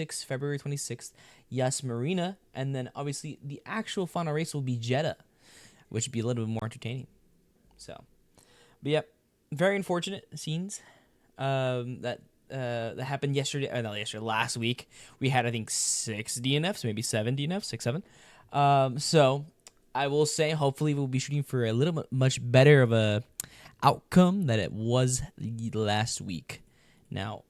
February 26th. Yes, Marina. And then obviously the actual final race will be Jeddah, which would be a little bit more entertaining. So, but yep, very unfortunate scenes that happened yesterday. Not yesterday, last week. We had, I think, 6 DNFs, maybe 7 DNFs, 6, 7. So I will say, hopefully, we'll be shooting for a little bit much better of a outcome than it was last week. Now,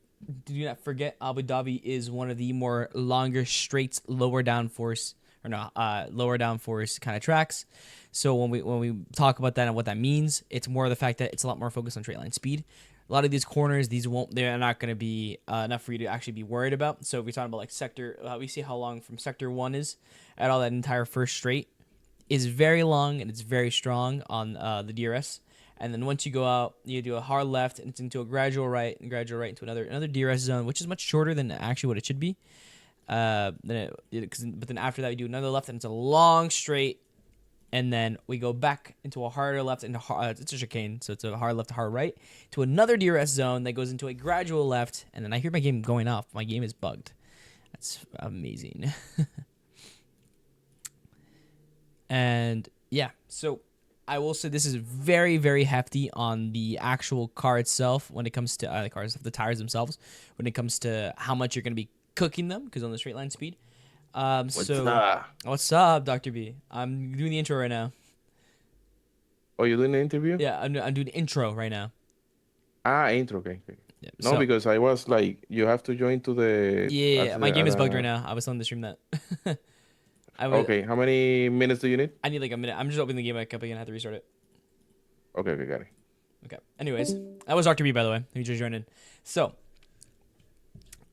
do not forget, Abu Dhabi is one of the more longer straights, lower downforce kind of tracks. So when we talk about that and what that means, it's more the fact that it's a lot more focused on straight line speed. A lot of these corners, they're not going to be enough for you to actually be worried about. So if we're talking about like sector, we see how long from sector 1 is at all that entire first straight is very long and it's very strong on the DRS. And then once you go out, you do a hard left and it's into a gradual right into another DRS zone, which is much shorter than actually what it should be. But then after that, we do another left and it's a long straight. And then we go back into a harder left and it's a chicane, so it's a hard left to hard right to another DRS zone that goes into a gradual left. And then I hear my game going off. My game is bugged. That's amazing. And yeah, so I will say this is very, very hefty on the actual car itself when it comes to the tires themselves, when it comes to how much you're going to be cooking them, because on the straight line speed. What's up, Dr. B? I'm doing the intro right now. Oh, you're doing the interview? Yeah, I'm doing the intro right now. Intro, okay. Yeah, No, because I was like, you have to join to the... yeah, my game is bugged right now. I was telling the stream that. Okay, how many minutes do you need? I need like a minute. I'm just opening the game back up again. I have to restart it. Okay, got it. Okay. Anyways, that was Dr. B, by the way. He just joined in. So,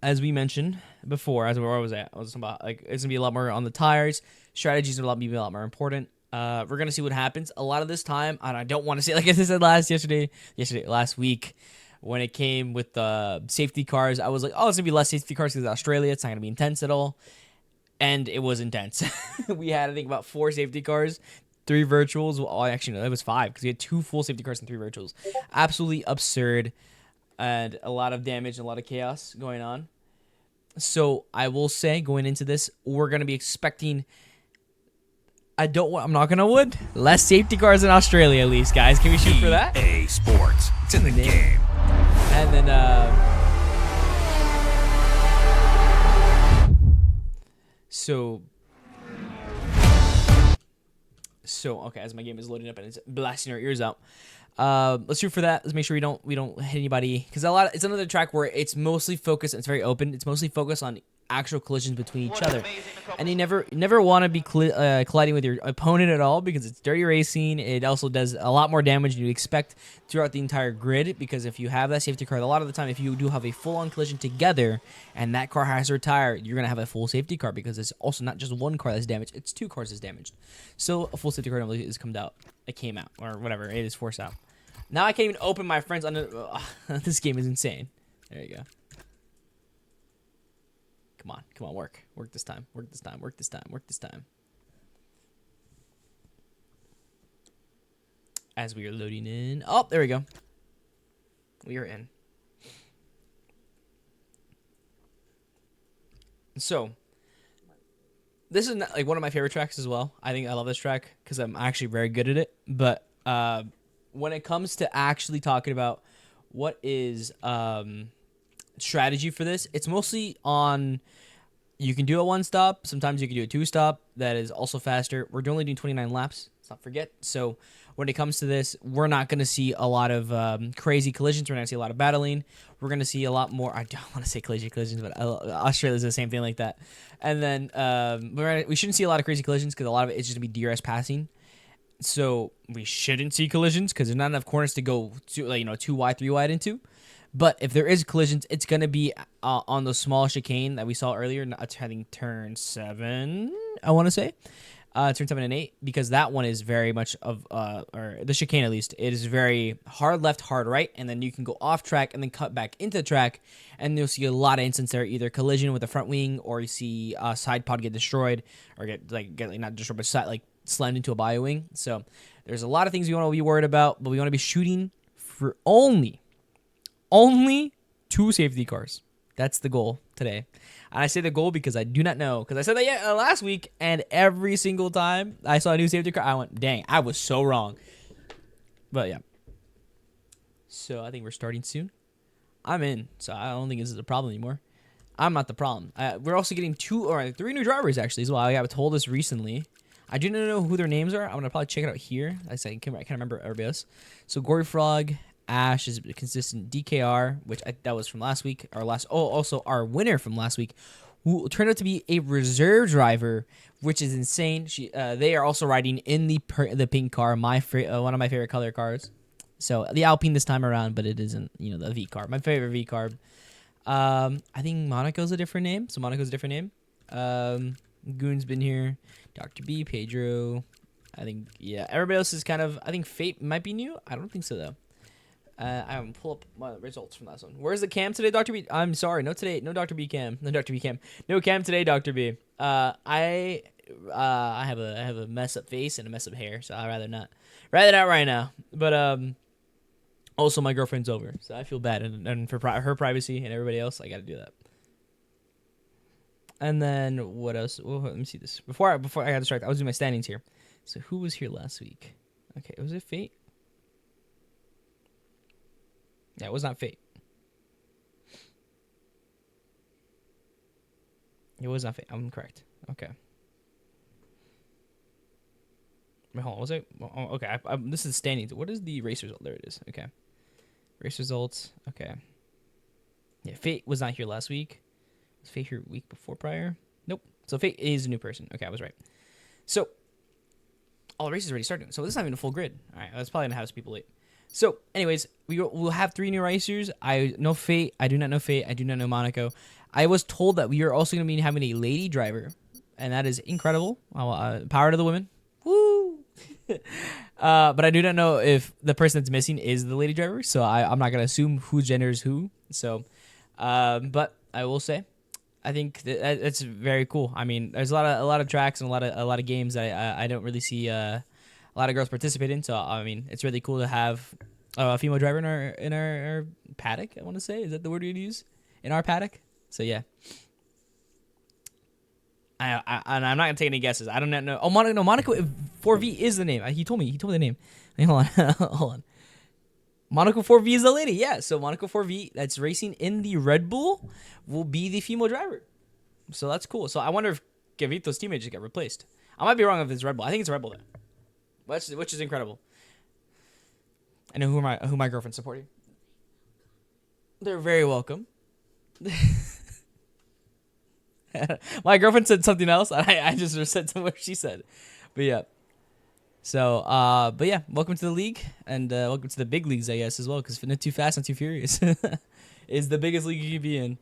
as we mentioned before, where was I was talking about, like, it's gonna be a lot more on the tires. Strategies are be a lot more important. We're gonna see what happens. A lot of this time, and I don't want to say like I said last week, when it came with the safety cars, I was like, oh, it's gonna be less safety cars because Australia. It's not gonna be intense at all, and it was intense. We had, I think, about 4 safety cars. 3 virtuals. Well, actually, no, it was 5 because we had 2 full safety cars and 3 virtuals. Absolutely absurd, and a lot of damage and a lot of chaos going on. So I will say, going into this, we're gonna be expecting. I'm not gonna wood. Less safety cars in Australia, at least, guys. Can we shoot for that? EA Sports. It's in the game. And then, okay, as my game is loading up and it's blasting our ears out. Let's shoot for that. Let's make sure we don't hit anybody, because it's another track where it's mostly focused. It's very open. It's mostly focused on actual collisions between each other, and you never want to be colliding with your opponent at all, because it's dirty racing. It also does a lot more damage than you expect throughout the entire grid, because if you have that safety car, a lot of the time, if you do have a full-on collision together and that car has to retire, you're gonna have a full safety car, because it's also not just one car that's damaged; it's 2 cars that's damaged. So a full safety car normally came out, or whatever, it is forced out. Now I can't even open my friends under. This game is insane. There you go. Come on, work this time. As we are loading in. Oh, there we go. We are in. So, this is like one of my favorite tracks as well. I think I love this track because I'm actually very good at it. But when it comes to actually talking about what is strategy for this, it's mostly on, you can do a 1-stop, sometimes you can do a 2-stop that is also faster. We're only doing 29 laps, let's not forget. So when it comes to this, we're not going to see a lot of crazy collisions. We're not going to see a lot of battling. We're going to see a lot more, I don't want to say collisions, but Australia's the same thing like that. And then we shouldn't see a lot of crazy collisions because a lot of it is just going to be DRS passing. So we shouldn't see collisions because there's not enough corners to go to, 2 wide, 3 wide into. But if there is collisions, it's going to be on the small chicane that we saw earlier. I think turn 7, I want to say. Turn 7 and 8, because that one is very much of, or the chicane at least, it is very hard left, hard right, and then you can go off track and then cut back into the track, and you'll see a lot of instances there, either collision with the front wing, or you see a side pod get destroyed, or get not destroyed, but slammed into a bio wing. So there's a lot of things we want to be worried about, but we want to be shooting for only 2 safety cars. That's the goal today. And I say the goal because I do not know. Because I said that last week, and every single time I saw a new safety car, I went, dang, I was so wrong. But yeah. So I think we're starting soon. I'm in, so I don't think this is a problem anymore. I'm not the problem. We're also getting 3 new drivers actually as well. I got told this recently. I do not know who their names are. I'm gonna probably check it out here. I can't remember everybody else. So Gory Frog, Ash is a consistent DKR, which that was from last week. Also our winner from last week, who turned out to be a reserve driver, which is insane. They are also riding in the pink car, one of my favorite color cars. So the Alpine this time around, but it isn't, the V car. My favorite V car. I think Monaco's a different name. So Monaco's a different name. Goon's been here. Dr. B, Pedro. I think, yeah. Everybody else is kind of, I think Fate might be new. I don't think so, though. I'm going to pull up my results from last one. Where's the cam today, Dr. B? I'm sorry. No today. No Dr. B cam. No Dr. B cam. No cam today, Dr. B. I have a mess up face and a mess up hair, so I'd rather not. Rather not right now. But, also, my girlfriend's over, so I feel bad. And for her privacy and everybody else, I got to do that. And then what else? Well, let me see this. Before I got distracted, I was doing my standings here. So who was here last week? Okay, was it Fate? Yeah, it was not Fate. It was not Fate. I'm correct. Okay. Wait, hold on. Was it? Oh, okay. This is standings. What is the race result? There it is. Okay. Race results. Okay. Yeah, Fate was not here last week. Was Fate here week before prior? Nope. So Fate is a new person. Okay, I was right. So all the races already started. So this is not even a full grid. All right, that's probably gonna have some people late. So, anyways, we'll have 3 new racers. I know Fate. I do not know Fate. I do not know Monaco. I was told that we are also gonna be having a lady driver, and that is incredible. Power to the women. Woo! But I do not know if the person that's missing is the lady driver, so I'm not gonna assume who genders who. So, but I will say, I think that's very cool. I mean, there's a lot of tracks and a lot of games that I don't really see a lot of girls participate in. So I mean, it's really cool to have a female driver in our paddock. I want to say, is that the word we'd use? In our paddock. So yeah. And I'm not gonna take any guesses. I don't know. Oh, Monaco 4V is the name. He told me the name. Hold on. Monaco 4V is the lady. Yeah. So Monaco 4V that's racing in the Red Bull will be the female driver. So that's cool. So I wonder if Gavito's teammate just got replaced. I might be wrong if it's Red Bull. I think it's Red Bull though, which is incredible. I know who my girlfriend's supporting. They're very welcome. My girlfriend said something else. I just said what she said. But yeah. So, but yeah, welcome to the league, and welcome to the big leagues, I guess, as well, because Not Too Fast, Not Too Furious is the biggest league you can be in.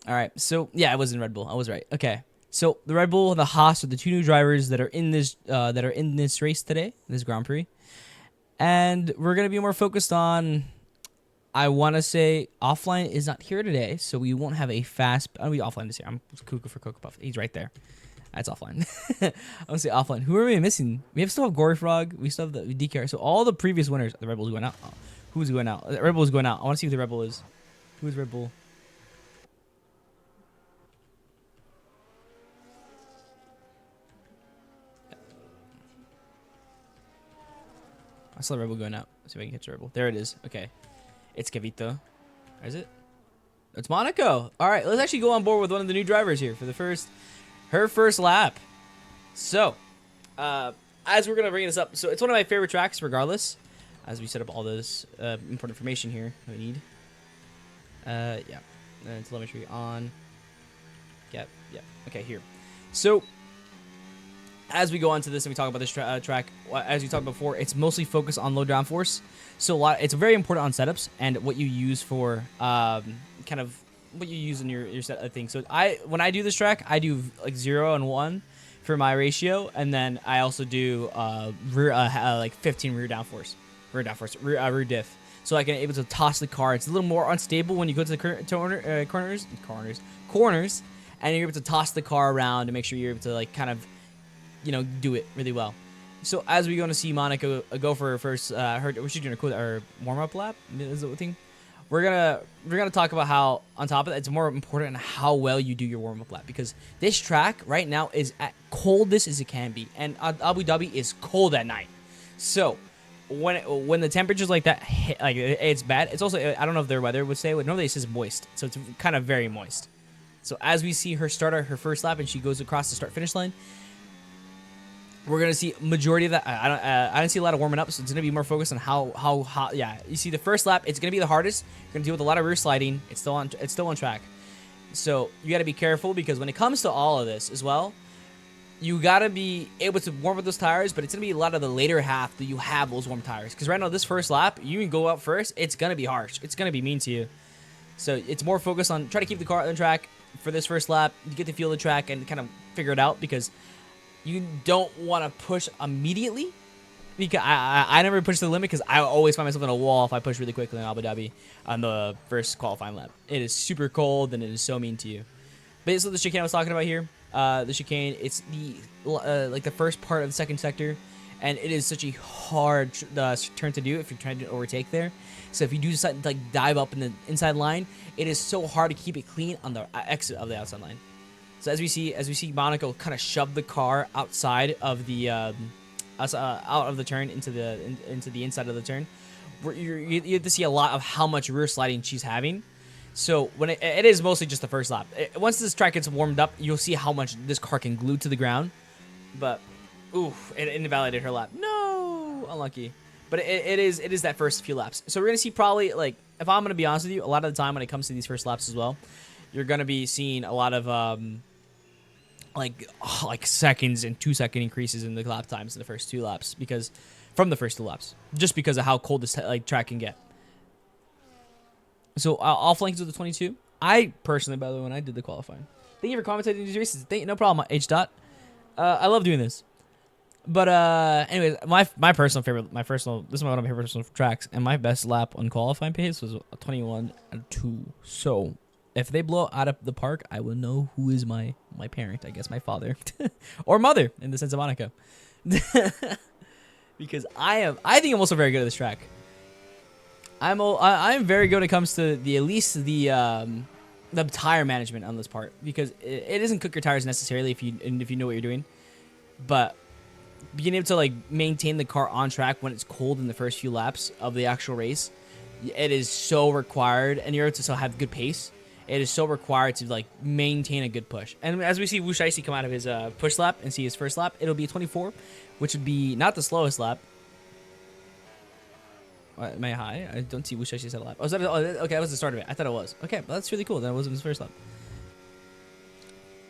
All right, so yeah, I was in Red Bull. I was right. Okay, so the Red Bull and the Haas are the 2 new drivers that are in this race today, this Grand Prix, and we're gonna be more focused on. I want to say Offline is not here today, so we won't have a fast. I'll be Offline this year. I'm cuckoo for Cocoa Puff. He's right there. That's Offline. I want to say Offline. Who are we missing? We still have Gory Frog. We still have the DKR. So all the previous winners, the Red Bull's going out. Oh, who's going out? The Red Bull's going out. I want to see who the Red Bull is. Who is Red Bull? I saw the Red Bull going out. Let's see if I can catch the Red Bull. There it is. Okay. It's Cavito. Or is it? It's Monaco. All right, let's actually go on board with one of the new drivers here for her first lap. So, as we're gonna bring this up, so it's one of my favorite tracks, regardless. As we set up all this important information here, we need. Yeah, and telemetry on. Yep. Okay, here. So, as we go on to this and we talk about this track, as we talked before, it's mostly focused on low downforce. So it's very important on setups and what you use for kind of what you use in your set thing. So when I do this track, I do like 0 and 1 for my ratio, and then I also do like 15 rear diff. So I can able to toss the car. It's a little more unstable when you go to the corners, and you're able to toss the car around to make sure you're able to like kind of do it really well. So as we're going to see Monaco go for her first, she's doing her warm-up lap, is the thing. we're gonna talk about how on top of that, it's more important how well you do your warm-up lap, because this track right now is at coldest as it can be, and Abu Dhabi is cold at night. So when the temperatures like that hit, like it's bad. It's also, I don't know if their weather would say, but normally it says moist, so it's kind of very moist. So as we see her start her first lap and she goes across the start finish line, we're gonna see majority of that. I don't see a lot of warming up, so it's gonna be more focused on how hot. Yeah, you see the first lap, it's gonna be the hardest. You're gonna deal with a lot of rear sliding. It's still on track, so you gotta be careful, because when it comes to all of this as well, you gotta be able to warm up those tires. But it's gonna be a lot of the later half that you have those warm tires, because right now this first lap, you can go out first. It's gonna be harsh. It's gonna be mean to you. So it's more focused on try to keep the car on the track for this first lap. You get to feel the track and kind of figure it out, because you don't want to push immediately, because I never push to the limit, because I always find myself in a wall if I push really quickly in Abu Dhabi on the first qualifying lap. It is super cold and it is so mean to you. Basically, the chicane I was talking about here, the chicane, it's the like the first part of the second sector, and it is such a hard turn to do if you're trying to overtake there. So if you do decide to like dive up in the inside line, it is so hard to keep it clean on the exit of the outside line. So as we see Monaco kind of shove the car outside of the out of the turn into the inside of the turn, you have to see a lot of how much rear sliding she's having. So when it is mostly just the first lap. Once this track gets warmed up, you'll see how much this car can glue to the ground. But oof, it invalidated her lap. No, unlucky. But it is that first few laps. So we're gonna see probably, like, if I'm gonna be honest with you, a lot of the time when it comes to these first laps as well, you're gonna be seeing a lot of like seconds and 2-second increases in the lap times in the first two laps, because from the first two laps, just because of how cold this track can get. So I'll flank to the 22. I personally, by the way, when I did the qualifying, thank you for commentating these races. No problem, H dot. I love doing this. But anyways, my personal favorite, this is one of my favorite personal tracks, and my best lap on qualifying pace was a 21.2. So if they blow out of the park, I will know who is my parent. I guess my father or mother in the sense of Monaco, because I think I'm also very good at this track. I'm very good when it comes to at least the tire management on this part, because it doesn't cook your tires necessarily if you know what you're doing, but being able to like maintain the car on track when it's cold in the first few laps of the actual race, it is so required, and you're able to still have good pace. It is so required to like maintain a good push. And as we see Wu Shaixi come out of his push lap and see his first lap, it'll be 24, which would be not the slowest lap. Am I high? I don't see Wu Shaixi set a lap. Oh, okay, that was the start of it. I thought it was. Okay, well, that's really cool. That wasn't his first lap.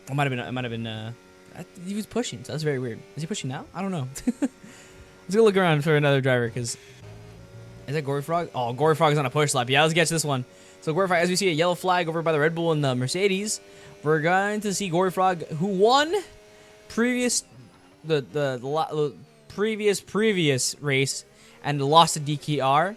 It might have been. He was pushing, so that's very weird. Is he pushing now? I don't know. Let's go look around for another driver, because is that Gory Frog? Oh, Gory Frog is on a push lap. Yeah, let's get to this one. So Gory Frog, as we see a yellow flag over by the Red Bull and the Mercedes, we're going to see Gory Frog, who won previous race and lost to DKR,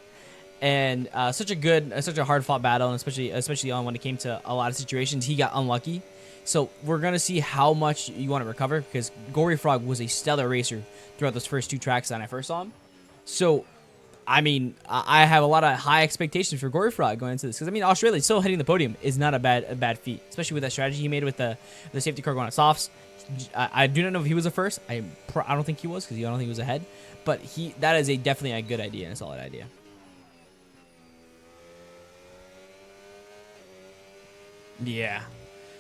and such a hard fought battle, and especially on when it came to a lot of situations, he got unlucky. So we're gonna see how much you want to recover, because Gory Frog was a stellar racer throughout those first two tracks that I first saw him. So I mean, I have a lot of high expectations for Gory Frog going into this, because I mean, Australia still hitting the podium is not a bad feat, especially with that strategy he made with the safety car going on softs. I do not know if he was the first. I don't think he was, because I don't think he was ahead. But that is definitely a good idea and a solid idea. Yeah,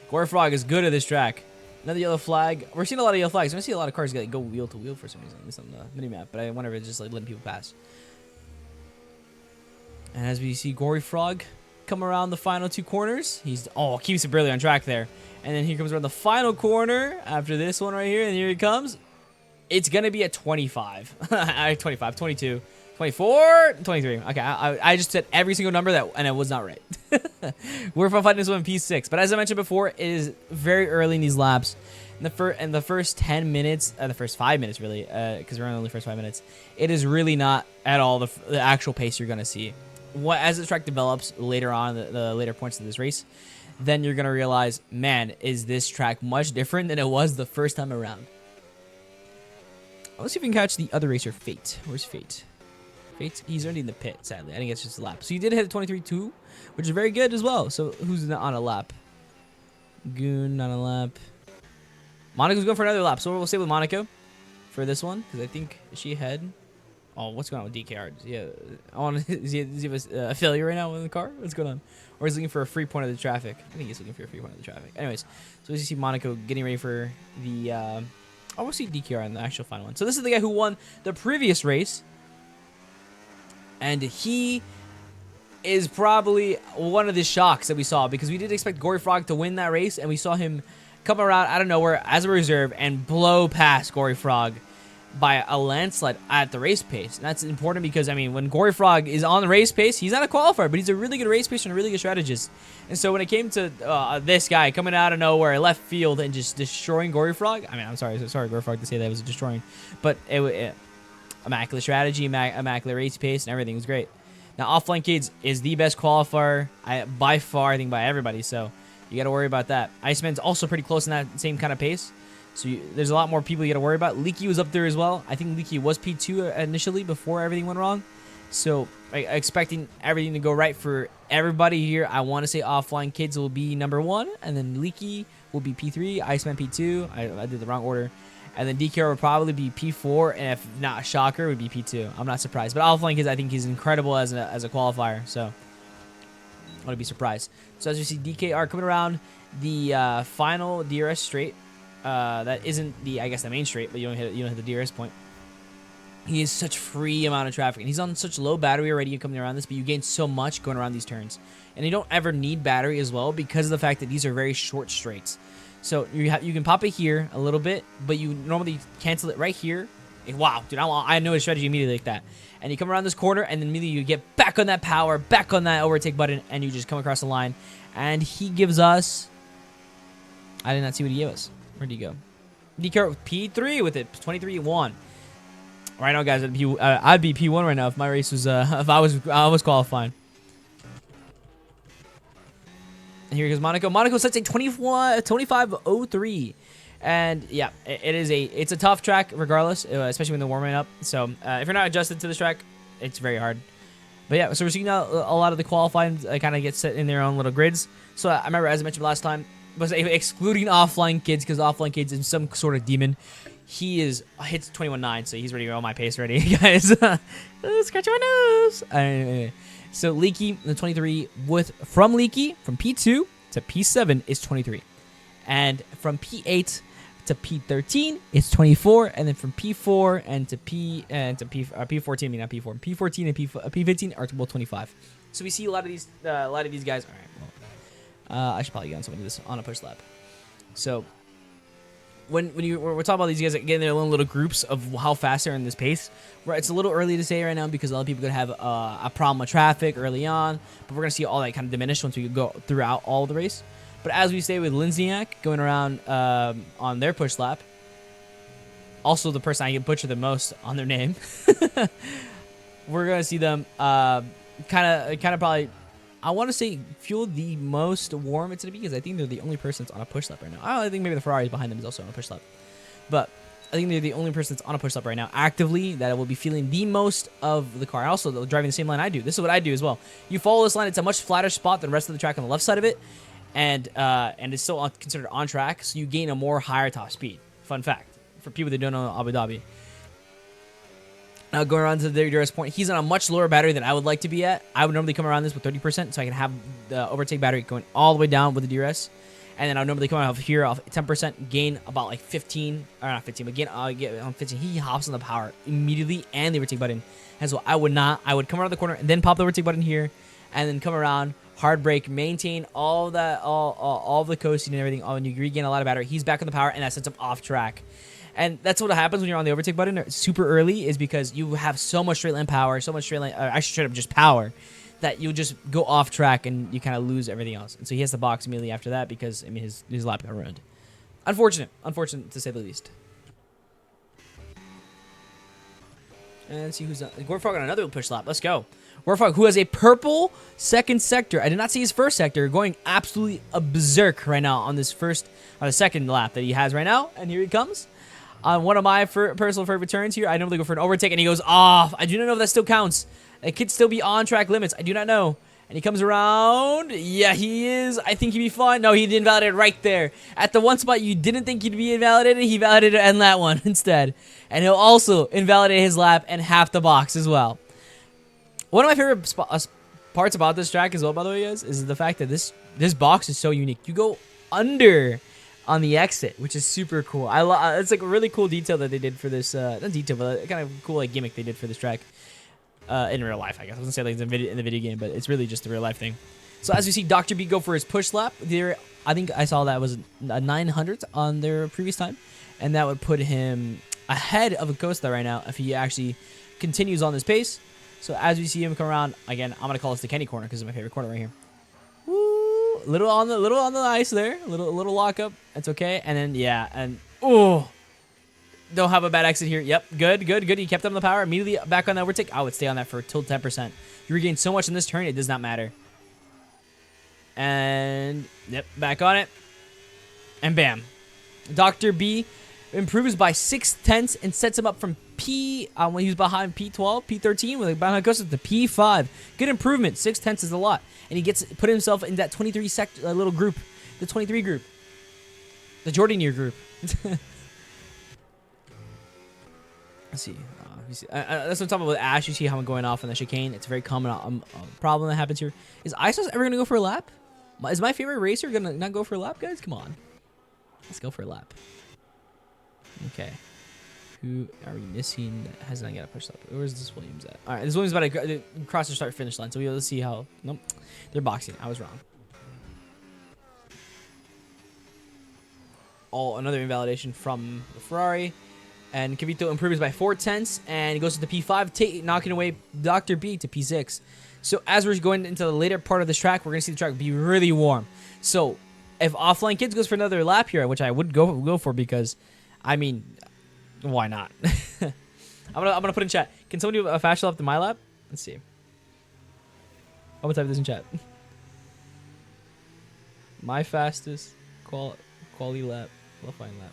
Gory Frog is good at this track. Another yellow flag. We're seeing a lot of yellow flags. I'm gonna see a lot of cars go wheel to wheel for some reason. It's on the mini map, but I wonder if it's just like letting people pass. And as we see Gory Frog come around the final two corners, keeps it barely on track there. And then he comes around the final corner after this one right here, and here he comes. It's gonna be at 25, 25, 22, 24, 23. Okay, I just said every single number and it was not right. We're fighting this one in P6, but as I mentioned before, it is very early in these laps. In the first 10 minutes, the first 5 minutes really, because we're only the first 5 minutes, it is really not at all the actual pace you're gonna see. As the track develops later on, the later points of this race, then you're gonna realize, man, is this track much different than it was the first time around. Let's see if we can catch the other racer, Fate. Where's Fate? Fate, he's already in the pit, sadly. I think it's just a lap. So you did hit a 23.2. which is very good as well. So who's not on a lap? Goon on a lap. Monaco's going for another lap, so we'll stay with Monaco for this one because I think is she ahead. Oh, what's going on with DKR? Yeah, I want to. Is he a failure right now in the car? What's going on? Or is he looking for a free point of the traffic? I think he's looking for a free point of the traffic. Anyways, so as you see Monaco getting ready for the. I want to see DKR in the actual final one. So this is the guy who won the previous race, and he is probably one of the shocks that we saw because we did expect Gory Frog to win that race, and we saw him come around out of nowhere as a reserve and blow past Gory Frog by a landslide at the race pace. And that's important because, I mean, when Gory Frog is on the race pace, he's not a qualifier, but he's a really good race pacer and a really good strategist. And so when it came to this guy coming out of nowhere, left field, and just destroying Gory Frog, I mean, I'm sorry Gory Frog to say that it was destroying, but it immaculate strategy, immaculate race pace, and everything was great. Now, Offline Kids is the best qualifier by far, I think, by everybody, so you got to worry about that. Iceman's also pretty close in that same kind of pace. So there's a lot more people you got to worry about. Leaky was up there as well. I think Leaky was P2 initially before everything went wrong. So expecting everything to go right for everybody here. I want to say Offline Kids will be number 1. And then Leaky will be P3. Iceman P2. I did the wrong order. And then DKR will probably be P4. And if not Shocker, would be P2. I'm not surprised. But Offline Kids, I think he's incredible as a qualifier. So I wouldn't be surprised. So as you see DKR coming around the final DRS straight. That isn't I guess the main straight, but you don't hit the DRS point. He has such free amount of traffic, and he's on such low battery already coming around this, but you gain so much going around these turns, and you don't ever need battery as well because of the fact that these are very short straights. So you can pop it here a little bit, but you normally cancel it right here. Wow, dude, I know his strategy immediately like that. And you come around this corner, and then immediately you get back on that power, back on that overtake button, and you just come across the line. And he gives us. I did not see what he gave us. Where'd he go? DK P3 with it, 23-1. Right now, guys, I'd be P1 right now if my race was if I was qualifying. And here goes Monaco. Monaco sets a 25.03, and yeah, it's a tough track regardless, especially when they're warming up. So if you're not adjusted to this track, it's very hard. But yeah, so we're seeing now a lot of the qualifying kind of get set in their own little grids. So I remember, as I mentioned last time, was excluding Offline Kids because Offline Kids is some sort of demon. He hits 21.9, so he's ready to go on my pace ready, guys. Scratch my nose. Anyway. So Leaky, the 23, from Leaky, from P2 to P7 is 23. And from P8 to P13 it's 24, and then from P4 and to P14, I mean not P4, P14 and P15 are both 25. So we see a lot of these guys. All right, well, I should probably get on some of this on a push lap. So when we're talking about these guys getting their own little groups of how fast they're in this pace, it's a little early to say right now because a lot of people could have a problem with traffic early on, but we're gonna see all that kind of diminish once we go throughout all the race. But as we say with Lindsniak going around on their push lap, also the person I can butcher the most on their name, we're gonna see them kind of probably. I want to say fuel the most warm it's going to be because I think they're the only person that's on a push lap right now. I think maybe the Ferrari behind them is also on a push lap. But I think they're the only person that's on a push lap right now actively that will be feeling the most of the car. Also, they're driving the same line I do. This is what I do as well. You follow this line. It's a much flatter spot than the rest of the track on the left side of it. And it's still considered on track, so you gain a more higher top speed. Fun fact for people that don't know Abu Dhabi. Now going around to the DRS point, he's on a much lower battery than I would like to be at. I would normally come around this with 30%, so I can have the overtake battery going all the way down with the DRS. And then I would normally come out of here off 10%, gain about like 15, or not 15, but get on 15. He hops on the power immediately and the overtake button. And so I would not. I would come around the corner and then pop the overtake button here, and then come around, hard brake, maintain all that, all the coasting and everything. Oh, and you regain a lot of battery. He's back on the power, and that sets him off track. And that's what happens when you're on the overtake button super early, is because you have so much straight line power, so much straight line, actually straight up just power, that you'll just go off track and you kind of lose everything else. And so he has to box immediately after that because, I mean, his lap got ruined. Unfortunate to say the least. And let's see who's Gorfrog on another push lap. Let's go. Gorfrog, who has a purple second sector. I did not see his first sector, going absolutely berserk right now on the second lap that he has right now. And here he comes. On one of my personal favorite turns here, I normally go for an overtake, and he goes off. I do not know if that still counts. It could still be on-track limits. I do not know. And And he comes around. Yeah, he is. I think he'd be fine. No, he invalidated right there. At the one spot you didn't think he'd be invalidated, he validated and that one instead. And he'll also invalidate his lap and half the box as well. One of my favorite parts about this track as well, by the way, guys, is the fact that this box is so unique. You go under on the exit, which is super cool. It's like a really cool detail that they did for this. Not detail, but kind of cool like gimmick they did for this track. In real life, I guess. I wasn't saying like in the video game, but it's really just a real life thing. So as we see Dr. B go for his push lap, there, I think I saw that was a 900 on their previous time, and that would put him ahead of Acosta right now if he actually continues on this pace. So as we see him come around, again, I'm gonna call this the Kenny corner because it's my favorite corner right here. Woo! Little on the ice there, a little lockup. It's okay, and then yeah, and oh. Don't have a bad exit here. Yep, good. He kept on the power. Immediately back on that overtake. I would stay on that for till 10%. You regain so much in this turn, it does not matter. And, yep, back on it. And bam. Dr. B improves by 0.6 and sets him up from P, when he was behind P12, P13, with behind goes to P5. Good improvement. 0.6 is a lot. And he gets put himself in that 23 little group. The 23 group. The Jordanier group. Let's see. That's what I'm talking about with Ash. You see how I'm going off on the chicane. It's a very common problem that happens here. Is ISOS ever going to go for a lap? Is my favorite racer going to not go for a lap, guys? Come on. Let's go for a lap. Okay. Who are we missing that has not got a push lap? Where's this Williams at? All right, this Williams about to cross the start-finish line. So let's see how... Nope. They're boxing. I was wrong. Oh, another invalidation from the Ferrari. And Kavito improves by 0.4, and he goes to the P5, knocking away Dr. B to P6. So as we're going into the later part of this track, we're going to see the track be really warm. So if Offline Kids goes for another lap here, which I would go for because, I mean, why not? I'm gonna put in chat. Can someone do a faster lap than my lap? Let's see. I'm gonna type this in chat. My fastest quality lap, qualifying lap.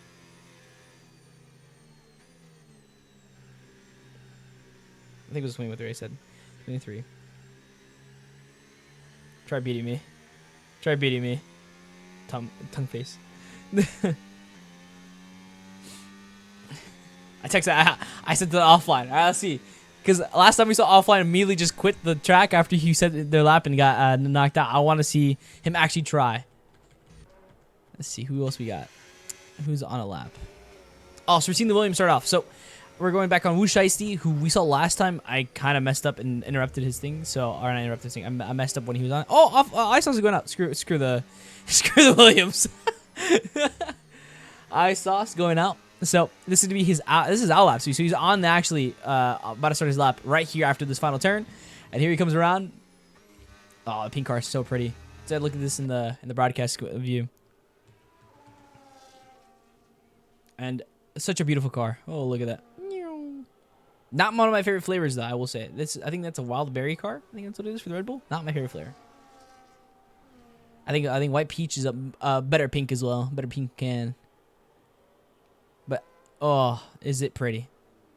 I think it was 23, I said. 23. Try beating me. Try beating me. Tongue face. I texted, I sent the offline. All right, let's see. Because last time we saw Offline immediately just quit the track after he said their lap and got knocked out. I want to see him actually try. Let's see. Who else we got? Who's on a lap? Oh, so we're seeing the Williams start off. So we're going back on Wu Shiesty, who we saw last time. I kind of messed up and interrupted his thing. So, or not interrupted his thing. I messed up when he was on. Oh, ISOS going out. Screw the Williams. ISOS going out. So this is to be his this is our lap. So he's on the actually about to start his lap right here after this final turn, and here he comes around. Oh, the pink car is so pretty. So look at this in the broadcast view, and such a beautiful car. Oh, look at that. Not one of my favorite flavors, though. I will say I think that's a wild berry car. I think that's what it is for the Red Bull. Not my favorite flavor. I think white peach is a better pink as well. Better pink can. But oh, is it pretty?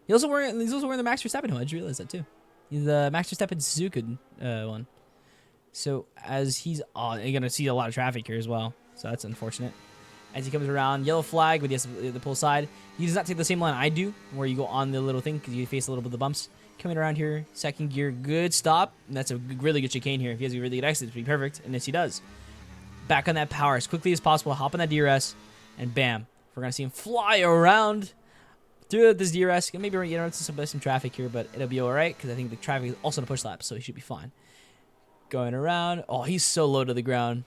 He's also wearing the Max Verstappen one. I just realized that too. He's the Max Verstappen Suzuka one. So as he's you're gonna see a lot of traffic here as well. So that's unfortunate. As he comes around, yellow flag, but he has the pull side. He does not take the same line I do, where you go on the little thing because you face a little bit of the bumps. Coming around here, second gear, good stop. And that's a really good chicane here. If he has a really good exit, it'd be perfect. And yes, he does. Back on that power as quickly as possible. Hop on that DRS, and bam, we're gonna see him fly around through this DRS. Maybe we're gonna into some traffic here, but it'll be all right because I think the traffic is also in a push lap, so he should be fine. Going around. Oh, he's so low to the ground.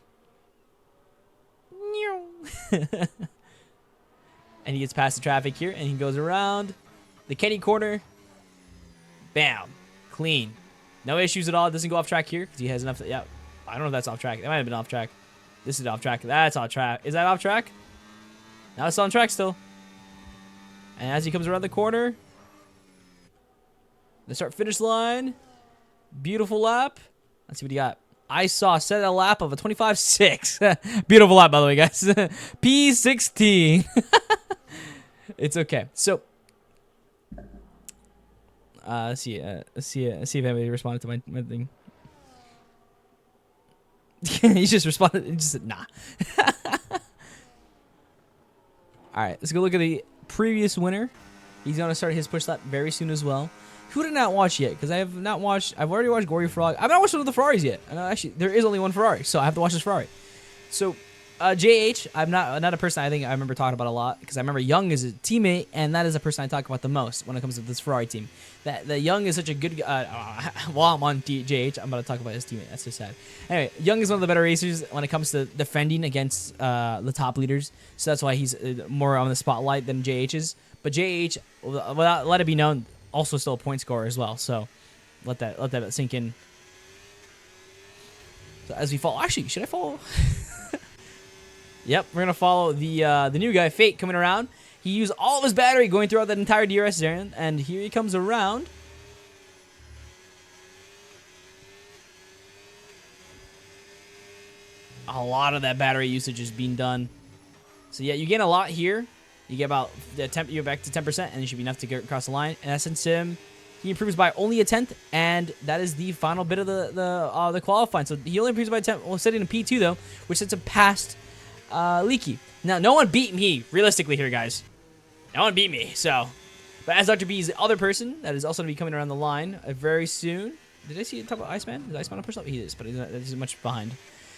And he gets past the traffic here, and he goes around the Kenny corner. Bam, clean, no issues at all. Doesn't go off track here because he has enough. Yeah, I don't know if that's off track. That might have been off track. This is off track. That's off track. Is that off track? Now it's on track still. And as he comes around the corner, the start finish line, beautiful lap. Let's see what he got. I saw set a lap of a 25.6. Beautiful lap, by the way, guys. P16. It's okay. So, let's see if anybody responded to my thing. He just responded. He just said, nah. All right, let's go look at the previous winner. He's going to start his push lap very soon as well. Who did not watch yet? Because I have not watched. I've already watched Gory Frog. I've not watched one of the Ferraris yet. And actually, there is only one Ferrari, so I have to watch this Ferrari. So, JH, I'm not a person I think I remember talking about a lot because I remember Young is a teammate, and that is a person I talk about the most when it comes to this Ferrari team. That Young is such a good. While I'm on JH, I'm about to talk about his teammate. That's so sad. Anyway, Young is one of the better racers when it comes to defending against the top leaders, so that's why he's more on the spotlight than JH is. But JH, let it be known, also still a point scorer as well. So let that sink in. So as we follow, actually, should I follow? Yep, we're gonna follow the new guy, Fate, coming around. He used all of his battery going throughout that entire DRS area, and here he comes around. A lot of that battery usage is being done. So yeah, you gain a lot here. You get about you're back to 10%, and it should be enough to get across the line. In essence, he improves by only a 10th, and that is the final bit of the qualifying. So he only improves by 10, well, sitting in P2 though, which sets him past Leaky. Now, no one beat me realistically here, guys. No one beat me. So, but as Dr. B is the other person that is also going to be coming around the line very soon. Did I see the top of Iceman? Is Iceman on push up? He is, but he's much behind.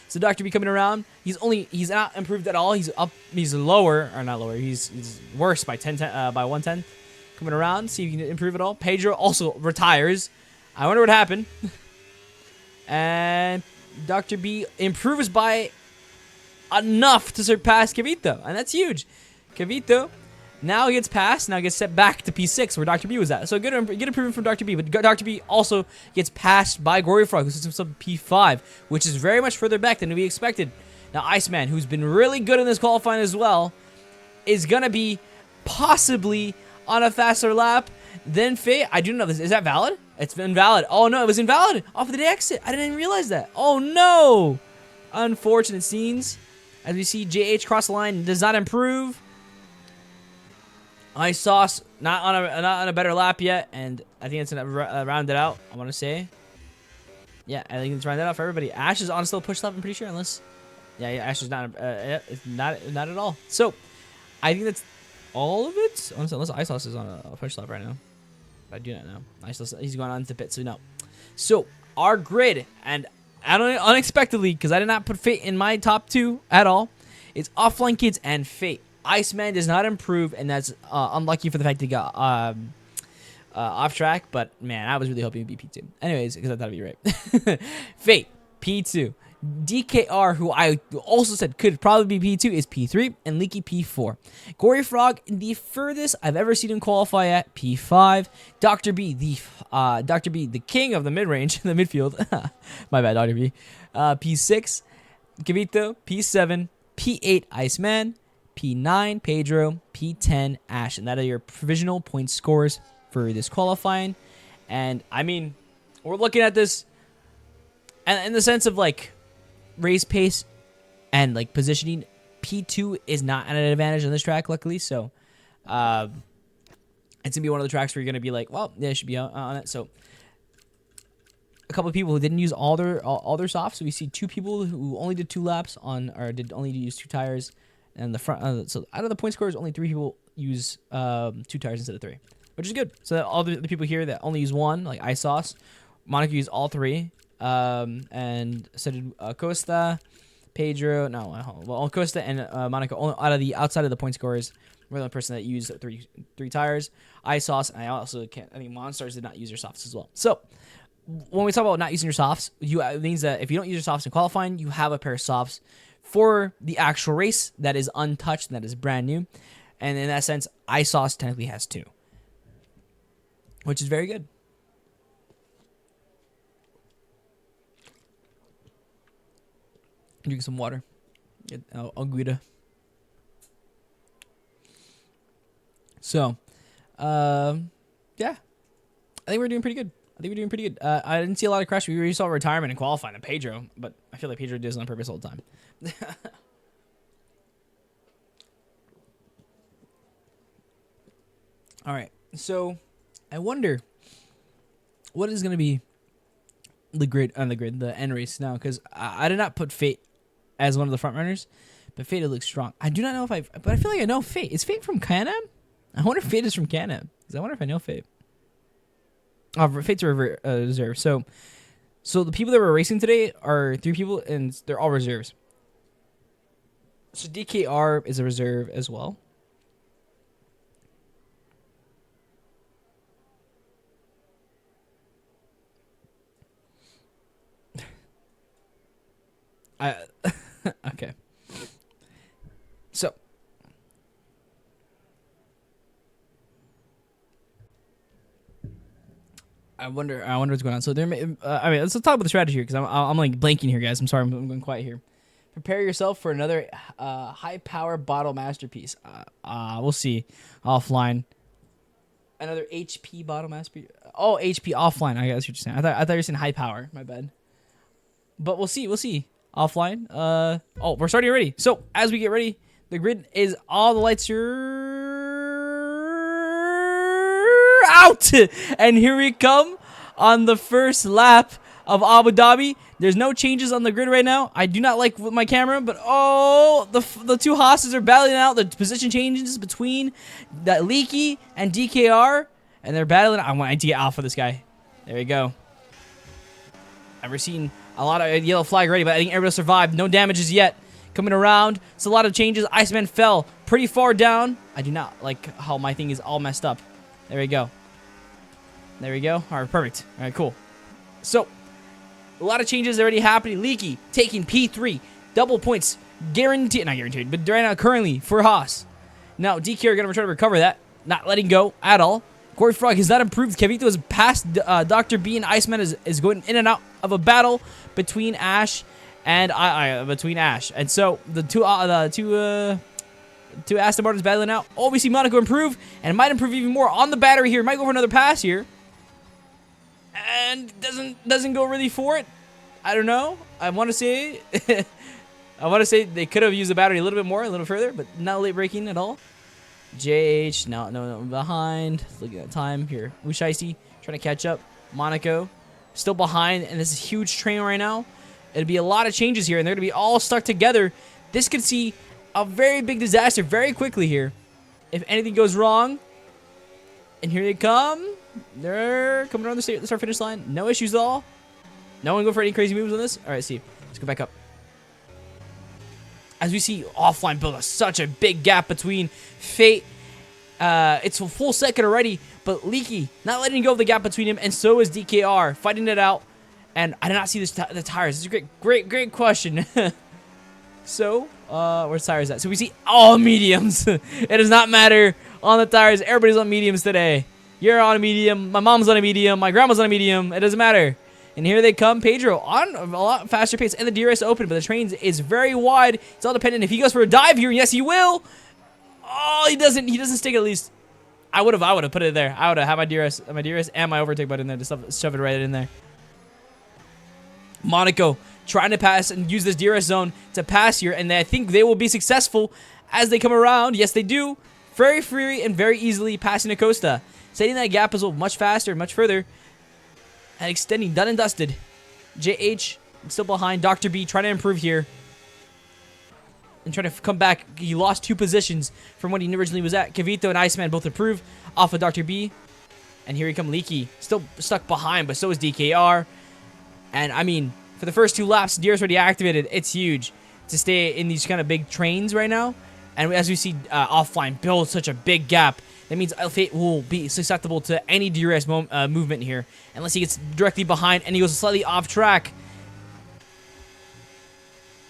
So Dr. B coming around. He's not improved at all. He's up. He's lower, or not lower. He's worse by 1/10. Coming around, see if he can improve at all. Pedro also retires. I wonder what happened. And Dr. B improves by enough to surpass Cavito, and that's huge. Cavito now gets passed, now gets set back to P6 where Dr. B was at. So good improvement from Dr. B, but Dr. B also gets passed by Gory Frog, who sits himself P5, which is very much further back than we expected. Now Iceman, who's been really good in this qualifying as well, is gonna be possibly on a faster lap than Fate. I do know this. Is that valid? It's invalid. Oh no, it was invalid off of the exit. I didn't even realize that. Oh no! Unfortunate scenes. As we see, JH cross the line, does not improve. Ice Sauce not on a better lap yet, and I think it's gonna round it out. I want to say, yeah, I think it's round it out for everybody. Ash is on still push lap. I'm pretty sure, unless, yeah, Ash is not, it's not at all. So, I think that's all of it. Unless Ice Sauce is on a push lap right now, but I do not know. Ice Sauce, he's going on to pit, so no. So our grid, and unexpectedly, because I did not put Fate in my top 2 at all, it's Offline Kids and Fate. Iceman does not improve, and that's unlucky for the fact he got off track, but man, I was really hoping he'd be P2. Anyways, because I thought it'd be right. Fate, P2. DKR, who I also said could probably be P2, is P3, and Leaky P4. Gory Frog, the furthest I've ever seen him qualify at, P5. Dr. B, the king of the mid-range, the midfield. My bad, Dr. B. P6. Cavito, P7. P8, Iceman. P9, Pedro. P10, Ash. And that are your provisional point scores for this qualifying. And, I mean, we're looking at this and in the sense of, like, race pace and, like, positioning. P2 is not at an advantage on this track, luckily. So, it's going to be one of the tracks where you're going to be like, well, yeah, it should be on it. So, a couple of people who didn't use all their softs. So, we see 2 people who only did 2 laps or did only use 2 tires. And the front, so out of the point scores, only 3 people use 2 tires instead of 3, which is good. So all the people here that only use 1, like Ice Sauce, Monica used all 3, and so did Costa, Pedro. No, well, Costa and Monica only outside of the point scorers were the only person that used 3 tires. Ice Sauce, and I think Monstars did not use their softs as well. So when we talk about not using your softs, it means that if you don't use your softs in qualifying, you have a pair of softs for the actual race that is untouched and that is brand new. And in that sense, Ice Sauce technically has 2, which is very good. Drink some water. Get Aguita. So, yeah, I think we're doing pretty good. I didn't see a lot of crash. We already saw retirement and qualifying in Pedro, but I feel like Pedro does it on purpose all the time. All right, so I wonder what is going to be the end race now, because I did not put Fate as one of the front runners, but Fate looks strong. I do not know but I feel like I know Fate. Is Fate from Can-Am? I wonder if Fate is from Can-Am, because I wonder if I know Fate. Oh, Fate's a reserve. So the people that were racing today are 3 people, and they're all reserves. So DKR is a reserve as well. Okay. So I wonder what's going on. So let's talk about the strategy here, because I'm like blanking here, guys. I'm sorry, I'm going quiet here. Prepare yourself for another high power bottle masterpiece. We'll see offline. Another HP bottle masterpiece. Oh, HP offline. I guess what you're saying. I thought you were saying high power. My bad. But we'll see. We'll see offline. Oh, we're starting already. So as we get ready, the grid is all the lights are out, and here we come on the first lap of Abu Dhabi. There's no changes on the grid right now. I do not like my camera, but the 2 Haas's are battling out. The position changes between that Leaky and DKR, and they're battling. I want to get alpha this guy. There we go. I've seen a lot of yellow flag already, but I think everybody survived. No damages yet. Coming around, it's a lot of changes. Iceman fell pretty far down. I do not like how my thing is all messed up. There we go. There we go. All right, perfect. All right, cool. So, a lot of changes already happening. Leaky taking P3. Double points. Guaranteed. Not guaranteed, but right now, currently, for Haas. Now, DK are going to try to recover that. Not letting go at all. Corey Frog has not improved. Kevito has passed Dr. B, and Iceman is going in and out of a battle between Ash and Ash. And so, the two Aston Martins battling out. Oh, we see Monaco improve, and might improve even more on the battery here. Might go for another pass here. And doesn't go really for it. I don't know. I want to say they could have used the battery a little bit more, a little further, but not late braking at all. JH, no, behind. Looking at time here. Ushaisi trying to catch up. Monaco still behind, and this is a huge train right now. It'll be a lot of changes here, and they're going to be all stuck together. This could see a very big disaster very quickly here if anything goes wrong. And here they come. They're coming around the start finish line. No issues at all. No one go for any crazy moves on this. All right, see. Let's go back up. As we see offline build such a big gap between Fate. It's a full second already, but Leaky not letting go of the gap between him, and so is DKR fighting it out. And I did not see the tires. It's a great question. So, where's tires at? So we see all mediums. It does not matter on the tires. Everybody's on mediums today. You're on a medium. My mom's on a medium. My grandma's on a medium. It doesn't matter. And here they come. Pedro on a lot faster pace. And the DRS open, but the train is very wide. It's all dependent. If he goes for a dive here, yes, he will. Oh, he doesn't stick at least. I would have put it there. I would have had my DRS and my overtake button there to shove it right in there. Monaco trying to pass and use this DRS zone to pass here, and I think they will be successful as they come around. Yes, they do. Very free and very easily passing Acosta. Setting that gap as well much faster, much further. And extending, done and dusted. JH still behind. Dr. B trying to improve here. And trying to come back. He lost 2 positions from when he originally was at. Kavito and Iceman both improve off of Dr. B. And here he come Leaky. Still stuck behind, but so is DKR. And I mean, for the first 2 laps, DRS already activated. It's huge to stay in these kind of big trains right now. And as we see offline build such a big gap, that means Fate will be susceptible to any DRS movement here, unless he gets directly behind and he goes slightly off track.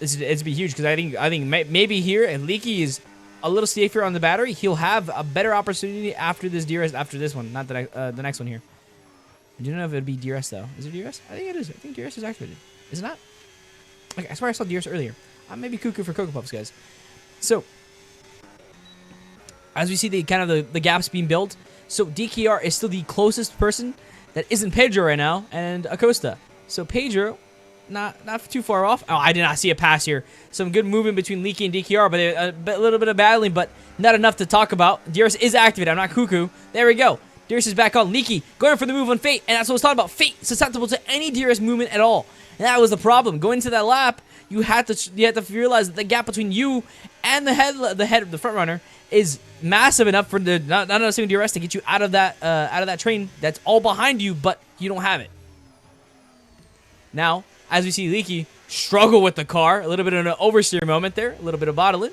It's be huge, because I think maybe here, and Leaky is a little safer on the battery. He'll have a better opportunity after this DRS, after this one, not the next one here. I don't know if it'd be DRS though. Is it DRS? I think it is. I think DRS is activated. Is it not? Okay, I swear I saw DRS earlier. I may be cuckoo for Cocoa Puffs, guys. So, as we see the gaps being built, so DKR is still the closest person that isn't Pedro right now, and Acosta. So Pedro, not too far off. Oh, I did not see a pass here. Some good movement between Leaky and DKR, but a little bit of battling, but not enough to talk about. DRS is activated. I'm not cuckoo. There we go. DRS is back on. Leaky going for the move on Fate, and that's what I was talking about. Fate susceptible to any DRS movement at all. And that was the problem. Going into that lap, you had to realize that the gap between you and the front runner is massive enough for the not a single DRS to get you out of that train that's all behind you, but you don't have it. Now, as we see Leaky struggle with the car, a little bit of an oversteer moment there, a little bit of bottling.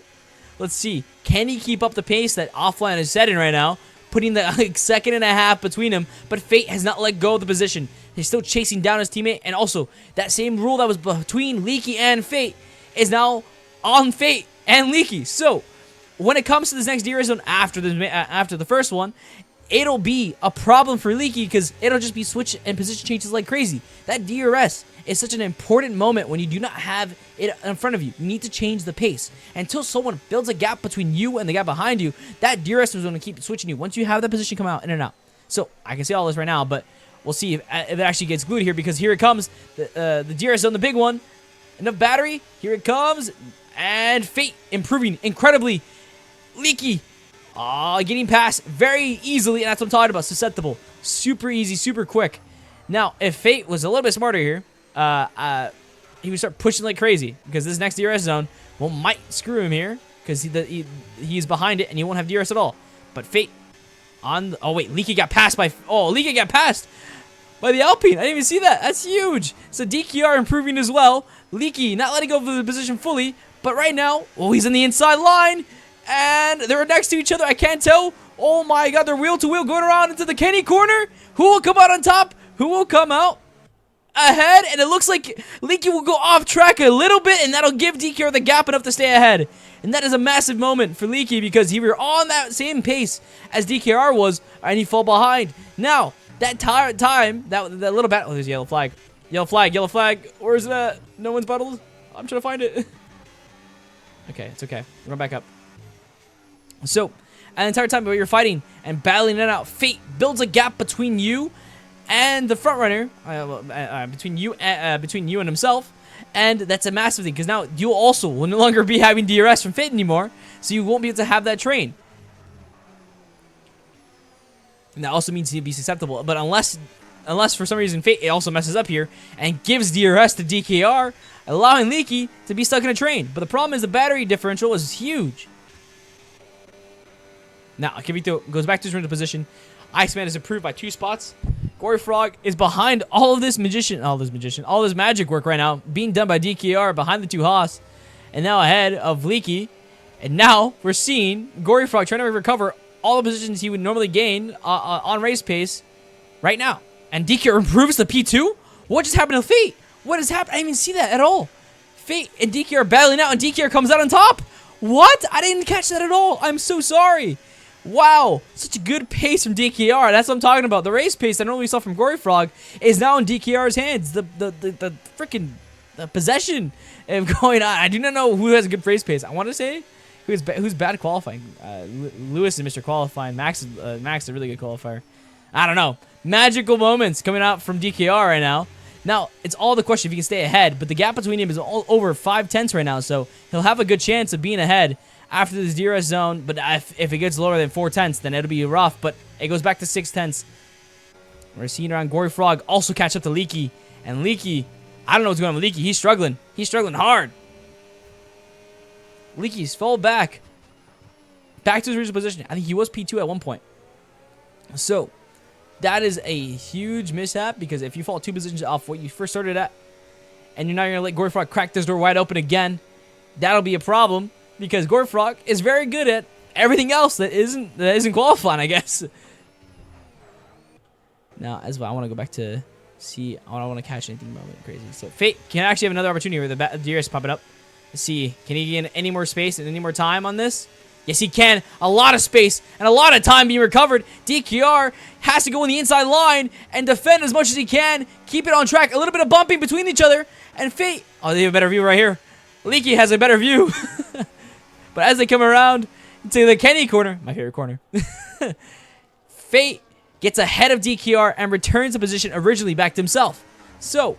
Let's see, can he keep up the pace that Offline is setting right now, putting the second and a half between him, but Fate has not let go of the position. He's still chasing down his teammate, and also, that same rule that was between Leaky and Fate is now on Fate and Leaky. So, when it comes to this next DRS zone after the first one, it'll be a problem for Leaky because it'll just be switch and position changes like crazy. That DRS is such an important moment when you do not have it in front of you. You need to change the pace. Until someone builds a gap between you and the guy behind you, that DRS is going to keep switching you once you have that position come out in and out. So, I can see all this right now, but we'll see if it actually gets glued here because here it comes. The DRS zone, the big one. Enough battery. Here it comes. And Fate improving incredibly. Leaky. Getting past very easily, and that's what I'm talking about. Susceptible. Super easy, super quick. Now, if Fate was a little bit smarter here, he would start pushing like crazy because this next DRS zone might screw him here because he's behind it and he won't have DRS at all. But Fate oh wait, Leaky got passed by Leaky got passed by the Alpine. I didn't even see that. That's huge. So DKR improving as well. Leaky not letting go of the position fully, but right now, he's in the inside line and they're next to each other. I can't tell. Oh my god, they're wheel to wheel going around into the Kenny corner. Who will come out on top? Who will come out ahead? And it looks like Leaky will go off track a little bit, and that'll give DKR the gap enough to stay ahead. And that is a massive moment for Leaky because he were on that same pace as DKR was, and he fell behind. Now, that time, that little battle. Oh, there's a yellow flag. Yellow flag, yellow flag. Where is it at? No one's bottled? I'm trying to find it. Okay, it's okay. We're going back up. So, the entire time while you're fighting and battling it out, Fate builds a gap between you and the front runner, between you and himself, and that's a massive thing because now you also will no longer be having DRS from Fate anymore, so you won't be able to have that train. And that also means he'd be susceptible, but unless for some reason Fate also messes up here and gives DRS to DKR, allowing Leaky to be stuck in a train. But the problem is the battery differential is huge. Now, Akivito goes back to his original position. Iceman is improved by 2 spots. Gory Frog is behind all this magic work right now, being done by DKR behind the 2 Haas, and now ahead of Leaky. And now we're seeing Gory Frog trying to recover all the positions he would normally gain on race pace right now. And DKR improves the P2? What just happened to Fate? What has happened? I didn't even see that at all. Fate and DKR are battling out, and DKR comes out on top. What? I didn't catch that at all. I'm so sorry. Wow, such a good pace from DKR. That's what I'm talking about. The race pace that I normally saw from Gory Frog is now in DKR's hands. The freaking possession of going on. I do not know who has a good race pace. I want to say who's bad qualifying. Lewis is Mr. Qualifying. Max is a really good qualifier. I don't know. Magical moments coming out from DKR right now. Now, it's all the question if he can stay ahead, but the gap between him is over 5/10 right now, so he'll have a good chance of being ahead after this DRS zone, but if it gets lower than 4/10, then it'll be rough, but it goes back to 6/10. We're seeing around Gory Frog also catch up to Leaky, and Leaky, I don't know what's going on with Leaky. He's struggling. He's struggling hard. Leaky's fall back to his original position. I think he was P2 at one point. So, that is a huge mishap, because if you fall 2 positions off what you first started at, and you're not going to let Gory Frog crack this door wide open again, that'll be a problem. Because Gory Frog is very good at everything else that isn't qualifying, I guess. Now, as well, I want to go back to see. I don't want to catch anything moment crazy. So Fate can actually have another opportunity where the DRS popping up. Let's see, can he gain any more space and any more time on this? Yes, he can. A lot of space and a lot of time being recovered. DKR has to go in the inside line and defend as much as he can. Keep it on track. A little bit of bumping between each other. And Fate, they have a better view right here. Leaky has a better view. But as they come around to the Kenny corner, my favorite corner, Fate gets ahead of DKR and returns the position originally back to himself. So,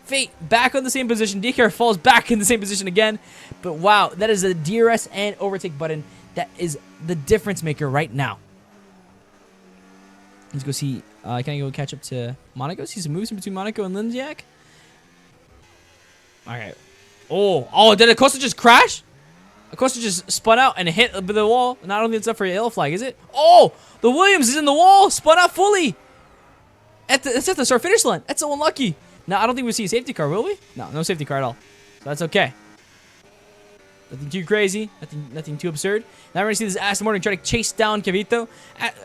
Fate back on the same position. DKR falls back in the same position again. But wow, that is a DRS and overtake button. That is the difference maker right now. Let's go see. Can I go catch up to Monaco? See some moves in between Monaco and Lindsay. Okay. Oh, did Acosta just crash? Acosta just spun out and hit the wall. Not only it's up for a yellow flag, is it? Oh, the Williams is in the wall, spun out fully. It's at the start finish line. That's so unlucky. Now, I don't think we'll see a safety car, will we? No safety car at all. So that's okay. Nothing too crazy. Nothing too absurd. Now we're going to see this Aston Martin try to chase down Cavito.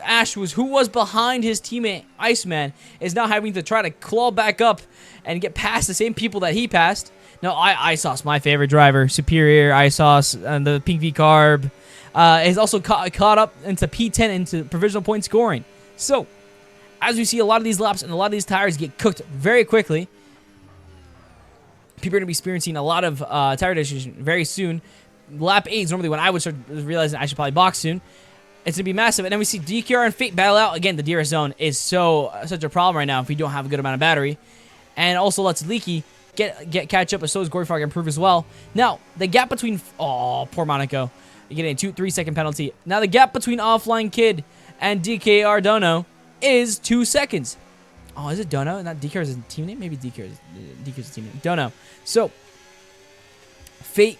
Ash, who was behind his teammate, Iceman, is now having to try to claw back up and get past the same people that he passed. No, Isos, my favorite driver. Superior, Isos, and the Pink V Carb. Is also caught up into P10 into provisional point scoring. So, as we see a lot of these laps and a lot of these tires get cooked very quickly, people are going to be experiencing a lot of tire degradation very soon. Lap 8 is normally when I would start realizing I should probably box soon. It's going to be massive. And then we see DKR and Fate battle out. Again, the DRS zone is such a problem right now if we don't have a good amount of battery. And also lets Leaky catch up, but so is Gory Frog improve as well. Now, the gap between... Oh, poor Monaco. You're getting a 2-3 second penalty. Now, the gap between Offline Kid and DKR Dono is 2 seconds. Oh, is it Dono? Not DKR's team name? Maybe DKR's team name. Dono. So, Fate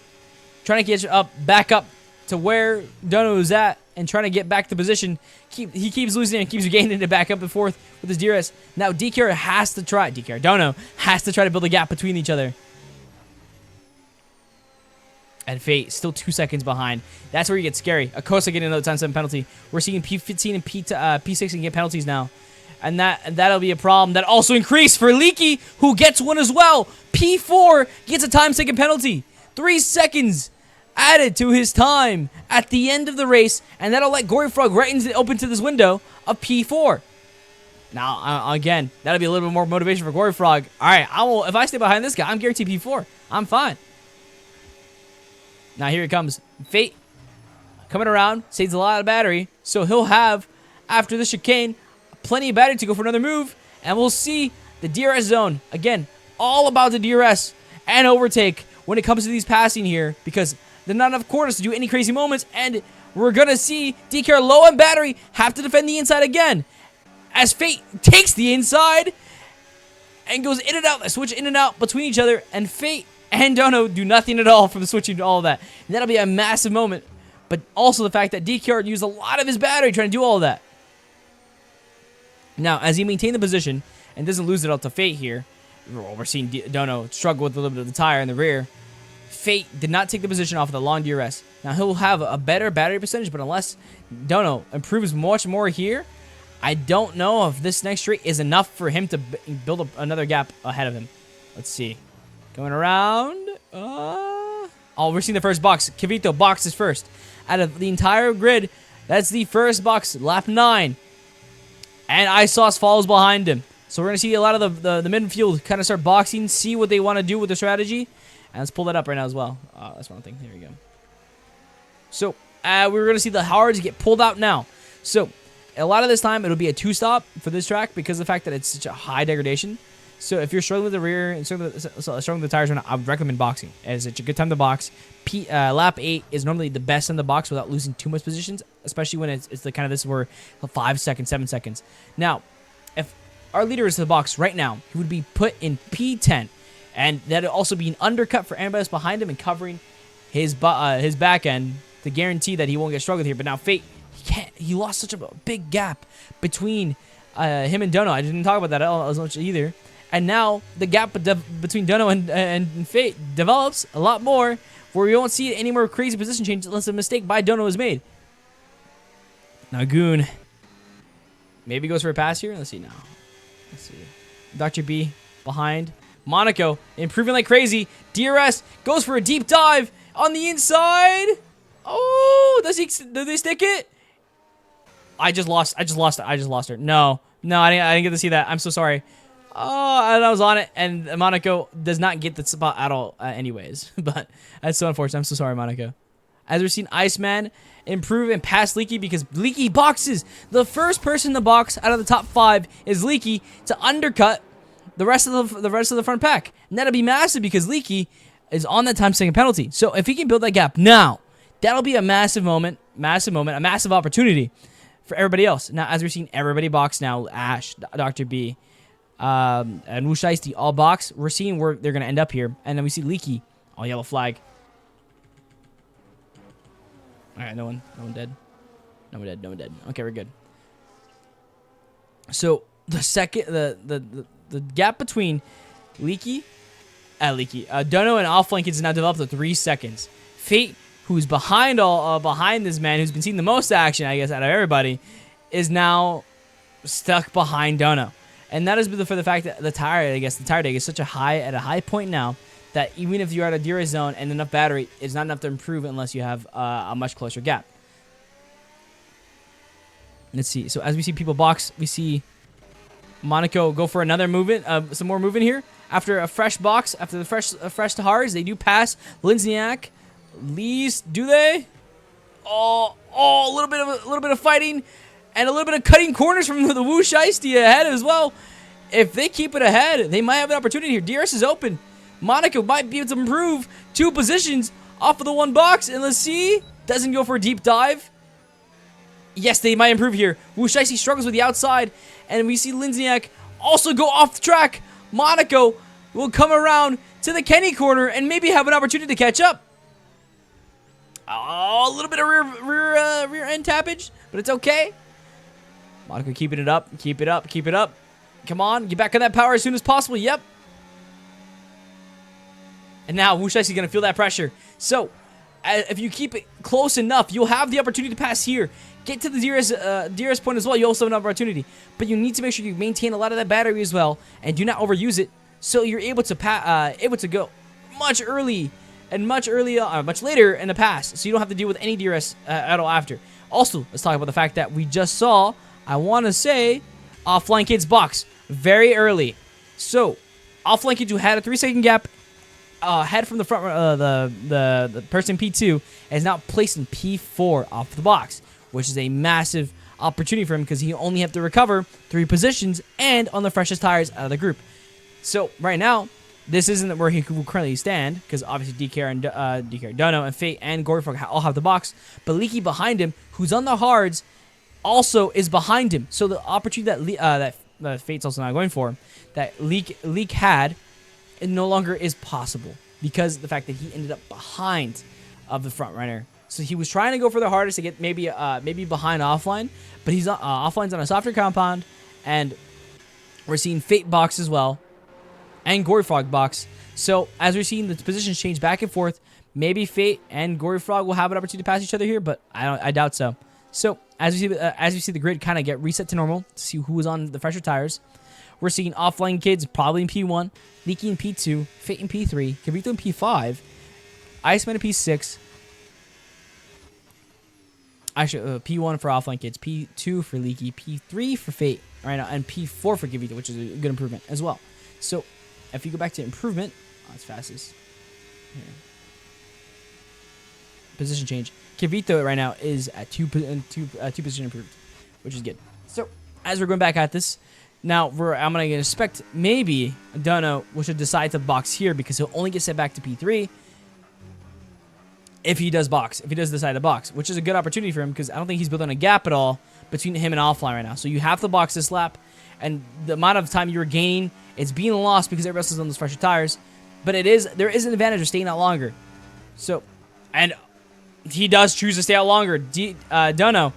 trying to get back up to where Dono is at and trying to get back to position. He keeps losing and keeps gaining it back up and forth with his DRS. Now, DKR has to try. Dono has to try to build a gap between each other. And Fate still 2 seconds behind. That's where you get scary. Acosta getting another time 7 penalty. We're seeing P15 and P6 get penalties now. And that'll be a problem. That also increased for Leaky, who gets one as well. P4 gets a time second penalty. 3 seconds added to his time at the end of the race. And that'll let Gory Frog right open to this window of P4. Now, again, that'll be a little bit more motivation for Gory Frog. All right, if I stay behind this guy, I'm guaranteed P4. I'm fine. Now here it comes. Fate coming around, saves a lot of battery. So he'll have, after the chicane, plenty of battery to go for another move. And we'll see the DRS zone. Again, all about the DRS and overtake when it comes to these passing here. Because there's not enough corners to do any crazy moments. And we're going to see DKR low on battery have to defend the inside again. As Fate takes the inside and goes in and out. They switch in and out between each other. And Fate and Dono do nothing at all from switching to all of that. And that'll be a massive moment. But also the fact that DKR used a lot of his battery trying to do all of that. Now, as he maintains the position and doesn't lose it out to Fate here, we're seeing Dono struggle with a little bit of the tire in the rear. Fate did not take the position off of the long DRS. Now, he'll have a better battery percentage, but unless Dono improves much more here, I don't know if this next straight is enough for him to build another gap ahead of him. Let's see. Going around. Oh, we're seeing the first box. Cavito boxes first. Out of the entire grid, that's the first box. Lap 9. And Isos follows behind him. So we're going to see a lot of the midfield kind of start boxing, see what they want to do with the strategy. And let's pull that up right now as well. That's one thing. There we go. So we're going to see the hards get pulled out now. So a lot of this time, it'll be a 2-stop for this track because of the fact that it's such a high degradation. So if you're struggling with the rear and struggling with the tires, I would recommend boxing. As it's a good time to box. Lap 8 is normally the best in the box without losing too much positions, especially when it's the kind of this where 5 seconds, 7 seconds. Now, if our leader is to the box right now, he would be put in P10, and that'll also be an undercut for anybody else behind him and covering his back end to guarantee that he won't get struggled here. But now Fate, he lost such a big gap between him and Dono. I didn't talk about that as much either. And now the gap between Dono and Fate develops a lot more, where we won't see any more crazy position change unless a mistake by Dono is made. Now Goon maybe goes for a pass here. Let's see now. Let's see. Dr. B behind. Monaco improving like crazy. DRS goes for a deep dive on the inside. Oh, do they stick it? I just lost her. No, I didn't get to see that. I'm so sorry. Oh, I was on it, and Monaco does not get the spot at all anyways. But that's so unfortunate. I'm so sorry, Monaco. As we're seeing Iceman improve and pass Leaky because Leaky boxes. The first person in the box out of the top 5 is Leaky to undercut the rest of the front pack. And that'll be massive because Leaky is on that time second penalty. So if he can build that gap now, that'll be a massive moment, a massive opportunity for everybody else. Now, as we're seeing everybody box now, Ash, Dr. B, and Wu Shiesty all box. We're seeing where they're going to end up here. And then we see Leaky, all yellow flag. All right, no one dead. No one dead. Okay, we're good. So the second, the gap between Dono and Offline Kids is now developed to 3 seconds. Fate, who's behind this man, who's been seeing the most action, I guess, out of everybody, is now stuck behind Dono. And that is for the fact that the tire dig is such a high point now that even if you're at a DRS zone and enough battery, it's not enough to improve unless you have a much closer gap. Let's see. So as we see people box, we see Monaco go for another movement, some more movement here. After a fresh box, after the fresh to hards, they do pass Lindsniak. Least, do they? Oh, a little bit of fighting. And a little bit of cutting corners from the Wu Shiesty ahead as well. If they keep it ahead, they might have an opportunity here. DRS is open. Monaco might be able to improve 2 positions off of the 1 box. And let's see. Doesn't go for a deep dive. Yes, they might improve here. Wu Shiesty struggles with the outside. And we see Lindsniak also go off the track. Monaco will come around to the Kenny corner and maybe have an opportunity to catch up. Oh, a little bit of rear end tappage, but it's okay. Monaco keeping it up. Keep it up. Come on, get back on that power as soon as possible. Yep. And now Wu Shiesty is going to feel that pressure. So, if you keep it close enough, you'll have the opportunity to pass here. Get to the DRS point as well. You also have an opportunity. But you need to make sure you maintain a lot of that battery as well. And do not overuse it. So you're able to go much later in the pass. So you don't have to deal with any DRS at all after. Also, let's talk about the fact that we just saw, I want to say, Offline Kids box very early. So, Offline Kids, who had a 3-second gap ahead from the front, the person P2, is now placed in P4 off the box, which is a massive opportunity for him because he only have to recover 3 positions and on the freshest tires out of the group. So, right now, this isn't where he will currently stand, because obviously DK, Dono, and Fate, and Goryfrog all have the box. But Leaky behind him, who's on the hards, also is behind him. So the opportunity that Fate's also not going for, that Leak had, it no longer is possible, because of the fact that he ended up behind of the front runner. So he was trying to go for the hardest to get maybe behind Offline, but he's Offline's on a softer compound, and we're seeing Fate box as well. And Goryfrog box. So as we're seeing the positions change back and forth, maybe Fate and Goryfrog will have an opportunity to pass each other here, but I doubt so. So as you see the grid kind of get reset to normal to see who is on the fresher tires, we're seeing Offline Kids probably in P1, Leaky in P2, Fate in P3, Kavito in P5, Iceman in P6. Actually, P1 for Offline Kids, P2 for Leaky, P3 for Fate right now, and P4 for Kavito, which is a good improvement as well. So if you go back to improvement, it's fastest. Here. Position change. Kavito right now is at 2 position improved, which is good. So as we're going back at this, now I'm gonna expect maybe Dono should decide to box here because he'll only get set back to P3 if he does decide to box, which is a good opportunity for him because I don't think he's building a gap at all between him and Offline right now. So you have to box this lap, and the amount of time you were gaining, it's being lost because everybody else is on those fresher tires. But there is an advantage of staying out longer. So, and he does choose to stay out longer. Dono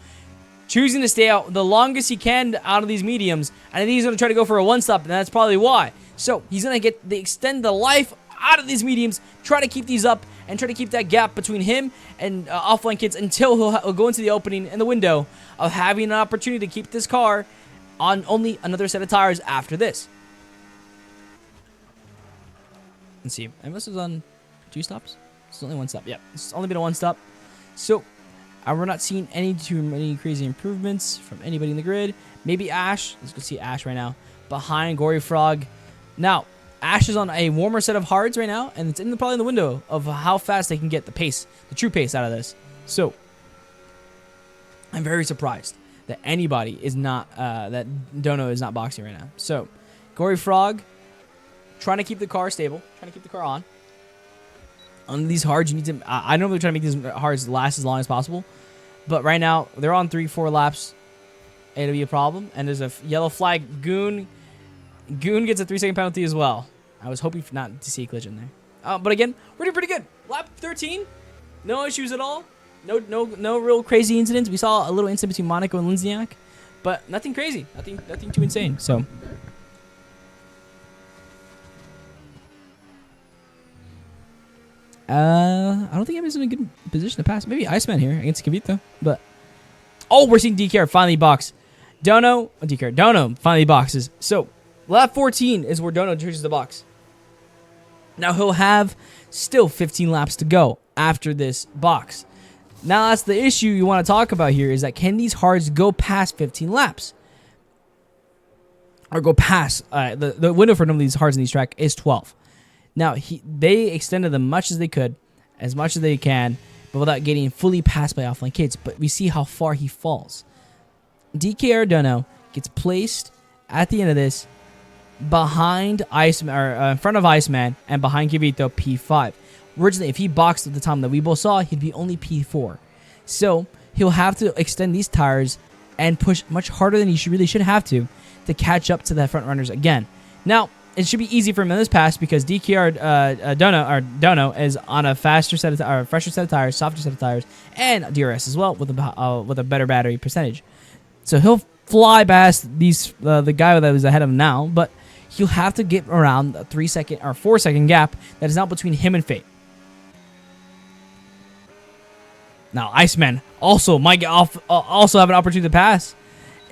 choosing to stay out the longest he can out of these mediums, and I think he's going to try to go for a 1-stop, and that's probably why. So he's going to extend the life out of these mediums, try to keep these up, and try to keep that gap between him and Offline Kids until he'll go into the opening in the window of having an opportunity to keep this car on only another set of tires after this. Let's see. And this is on 2 stops? It's only 1 stop. Yeah, it's only been a 1 stop. So, we're not seeing too many crazy improvements from anybody in the grid. Maybe Ash. Let's go see Ash right now. Behind Goryfrog. Now, Ash is on a warmer set of hards right now, and it's probably in the window of how fast they can get the true pace out of this. So, I'm very surprised that anybody is not, that Dono is not boxing right now. So, Goryfrog, trying to keep the car stable, trying to keep the car on. On these hards, you need to, I normally try to make these hards last as long as possible, but right now, they're on 3-4 laps. it'll be a problem. And there's a yellow flag. Goon gets a 3-second penalty as well. I was hoping not to see a collision there. But again, we're doing pretty good. Lap 13, no issues at all. No real crazy incidents. We saw a little incident between Monaco and Lindsniak, but nothing crazy. Nothing too insane. So. I don't think anybody's in a good position to pass. Maybe Iceman here against Kavita, but we're seeing DKR finally box. Dono finally boxes. So lap 14 is where Dono chooses the box. Now he'll have still 15 laps to go after this box. Now that's the issue you want to talk about here, is that can these hards go past 15 laps? Or go past, the window for none of these hards in these track is 12. Now, they extended them much as they could, as much as they can, but without getting fully passed by offline kids. But we see how far he falls. DK Ardono gets placed at the end of this behind Iceman, or in front of Iceman, and behind Kivito P5. Originally, if he boxed at the time that we both saw, he'd be only P4. So he'll have to extend these tires and push much harder than he really should have to catch up to the front runners again. Now, it should be easy for him in this pass because DKR Dono is on a fresher set of tires, softer set of tires, and DRS as well with a better battery percentage. So he'll fly past the guy that was ahead of him now, but he'll have to get around a 3-second or 4-second gap that is now between him and Fate. Now Iceman also might get also have an opportunity to pass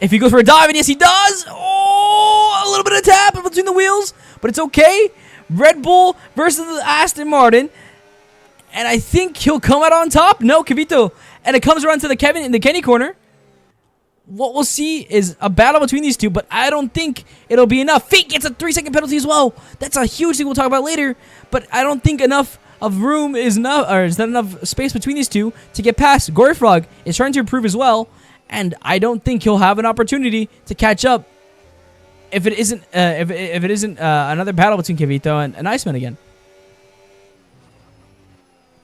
if he goes for a dive, and yes, he does. Oh, a little bit of tap in between the wheels, but it's okay. Red Bull versus the Aston Martin, and I think he'll come out on top. No, Kavito, and it comes around to the Kenny corner. What we'll see is a battle between these two, but I don't think it'll be enough. Fate gets a 3-second penalty as well. That's a huge thing we'll talk about later, but I don't think enough of room is enough, or is not enough space between these two to get past. Gory Frog is trying to improve as well, and I don't think he'll have an opportunity to catch up if it isn't another battle between Kavito and Iceman again.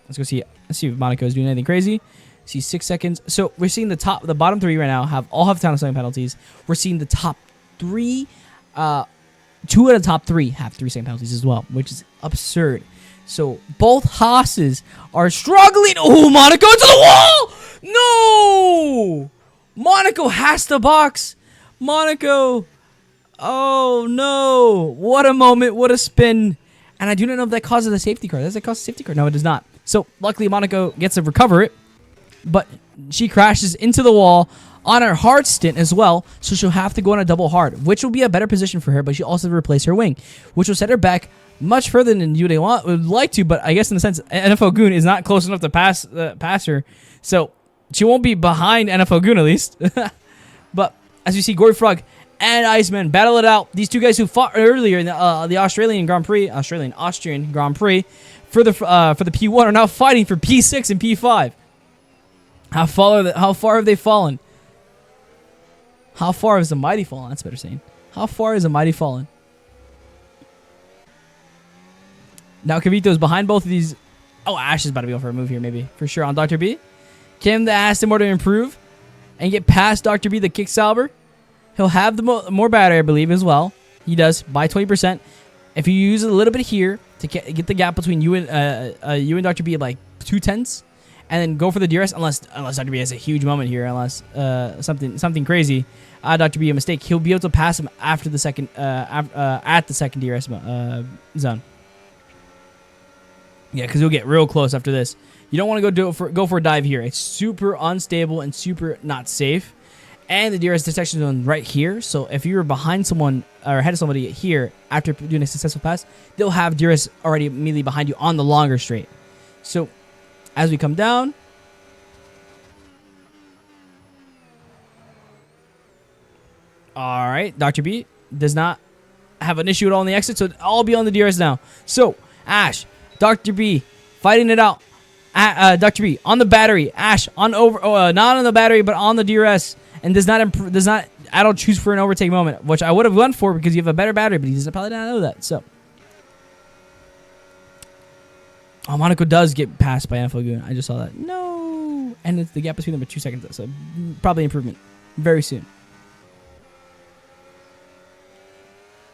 Let's go see. Let's see if Monaco is doing anything crazy. See 6 seconds. So we're seeing the bottom three right now all have time second penalties. We're seeing the top three, 2 out of the top 3 have 3-second penalties as well, which is absurd. So both Haas's are struggling. Oh, Monaco into the wall! No! Monaco has to box. Monaco. Oh, no. What a moment. What a spin. And I do not know if that causes a safety car. Does that cause a safety car? No, it does not. So luckily, Monaco gets to recover it. But she crashes into the wall on her hard stint as well. So she'll have to go on a double hard, which will be a better position for her. But she also have to replace her wing, which will set her back much further than you would like to. But I guess in the sense, NFL Goon is not close enough to pass her. So she won't be behind NFL Goon at least. But as you see, Gory Frog and Iceman battle it out. These two guys who fought earlier in the Austrian Grand Prix for the P1 are now fighting for P6 and P5. How far have they fallen? How far has the mighty fallen? That's better saying. How far has the mighty fallen? Now Kavito is behind both of these. Oh, Ash is about to be able for a move here, maybe. For sure on Dr. B. Can the Aston Martin improve and get past Dr. B, the kick salver? He'll have the more battery, I believe, as well. He does, by 20%. If you use a little bit here to get the gap between you and Dr. B at like 2/10, and then go for the DRS, unless Dr. B has a huge moment here, unless something crazy, Dr. B a mistake, he'll be able to pass him after the second at the second DRS zone. Yeah, because he'll get real close after this. You don't want to go for a dive here. It's super unstable and super not safe. And the DRS detection zone right here. So if you were behind someone or ahead of somebody here after doing a successful pass, they'll have DRS already immediately behind you on the longer straight. So as we come down, all right, Dr. B does not have an issue at all on the exit, so I'll be on the DRS now. So Ash, Dr. B fighting it out. Dr. B on the battery. Ash on not on the battery, but on the DRS, and does not. I don't choose for an overtake moment, which I would have gone for because you have a better battery, but he doesn't probably not know that. So, Monaco does get passed by NFL Goon. I just saw that. No, and it's the gap between them are 2 seconds, so probably improvement very soon.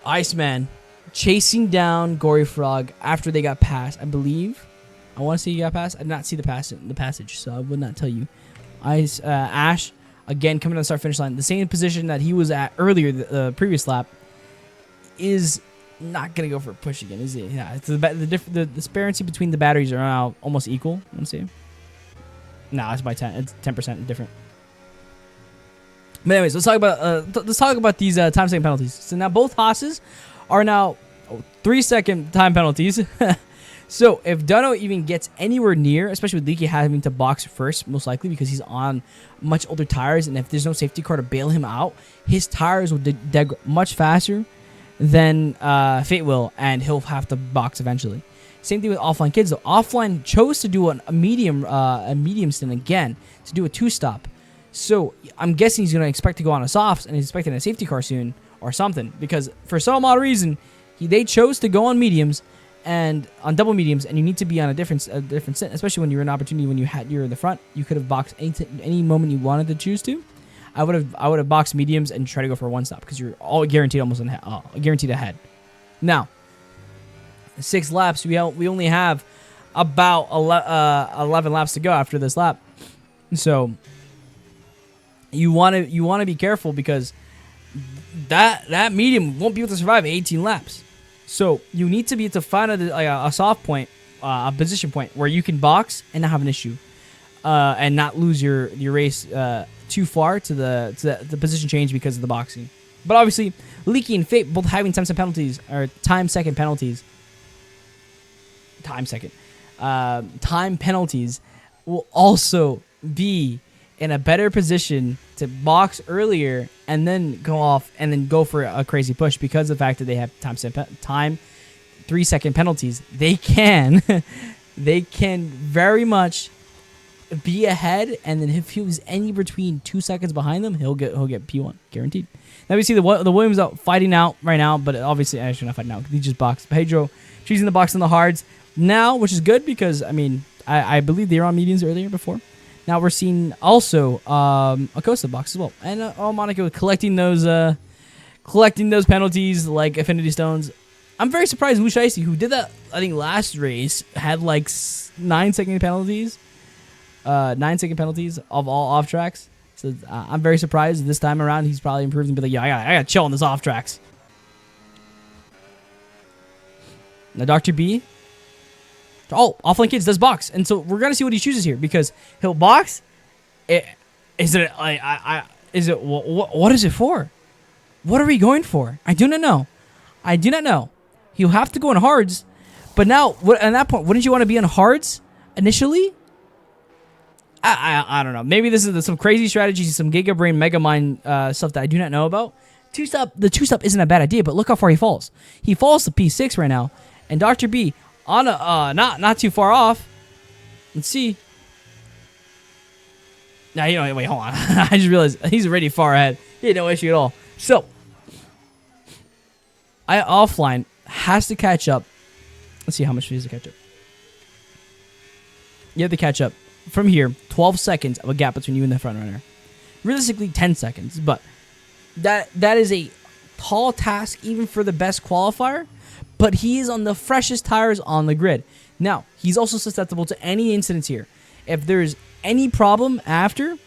Iceman chasing down Gory Frog after they got past. I believe. I want to say he got past. I did not see the passage, so I would not tell you. Ash again coming on the start finish line, the same position that he was at earlier, the previous lap, is not gonna go for a push again, is it? Yeah, it's the disparity between the batteries are now almost equal. Let's see. No, it's by 10. It's 10% different. But anyways, let's talk about these time second penalties. So now both Haas's are now 3-second time penalties. So if Dono even gets anywhere near, especially with Leaky having to box first, most likely because he's on much older tires, and if there's no safety car to bail him out, his tires will degrade much faster than Fate will, and he'll have to box eventually. Same thing with Offline Kids though. Offline chose to do a medium stint again to do a 2-stop. So I'm guessing he's gonna expect to go on a softs, and he's expecting a safety car soon or something, because for some odd reason they chose to go on mediums and on double mediums, and you need to be on a different stint, especially when you're in an opportunity when you're in the front. You could have boxed any moment you wanted to choose to. I would have boxed mediums and try to go for a 1-stop because you're all guaranteed guaranteed ahead. Now, 6 laps. We only have about 11 laps to go after this lap, so you want to be careful because that medium won't be able to survive 18 laps. So you need to be able to find a soft point, a position point where you can box and not have an issue, and not lose your race too far to the position change because of the boxing. But obviously, Leaky and Fate both having time second penalties will also be in a better position to box earlier and then go off and then go for a crazy push because of the fact that they have time 3-second penalties. They can very much be ahead, and then if he was any between 2 seconds behind them, he'll get P1 guaranteed. Now we see the Williams out fighting out right now, but obviously actually not fighting out. He just boxed. Pedro choosing the box on the hards now, which is good because I believe they were on mediums earlier before. Now we're seeing also Acosta box as well, and Monaco collecting those penalties like Affinity Stones. I'm very surprised Mushaisi, who did that I think last race, had like 9-second penalties, 9-second penalties of all off tracks. So I'm very surprised this time around he's probably improved and be like, yeah, I gotta chill on this off tracks. Now Dr. B. Oh, Offline Kids does box, and so we're gonna see what he chooses here because he'll box. What is it for? What are we going for? I do not know. He'll have to go in hards, but now at that point, wouldn't you want to be on hards initially? I don't know. Maybe this is some crazy strategies, some Giga Brain, Mega Mind stuff that I do not know about. The 2-stop isn't a bad idea, but look how far he falls. He falls to P6 right now, and Dr. B on a not too far off. Let's see. Now wait, hold on. I just realized he's already far ahead. He had no issue at all. So Offline has to catch up. Let's see how much he has to catch up. You have to catch up from here. 12 seconds of a gap between you and the front runner. Realistically, 10 seconds, but that is a tall task even for the best qualifier. But he is on the freshest tires on the grid. Now, he's also susceptible to any incidents here. If there's any problem after,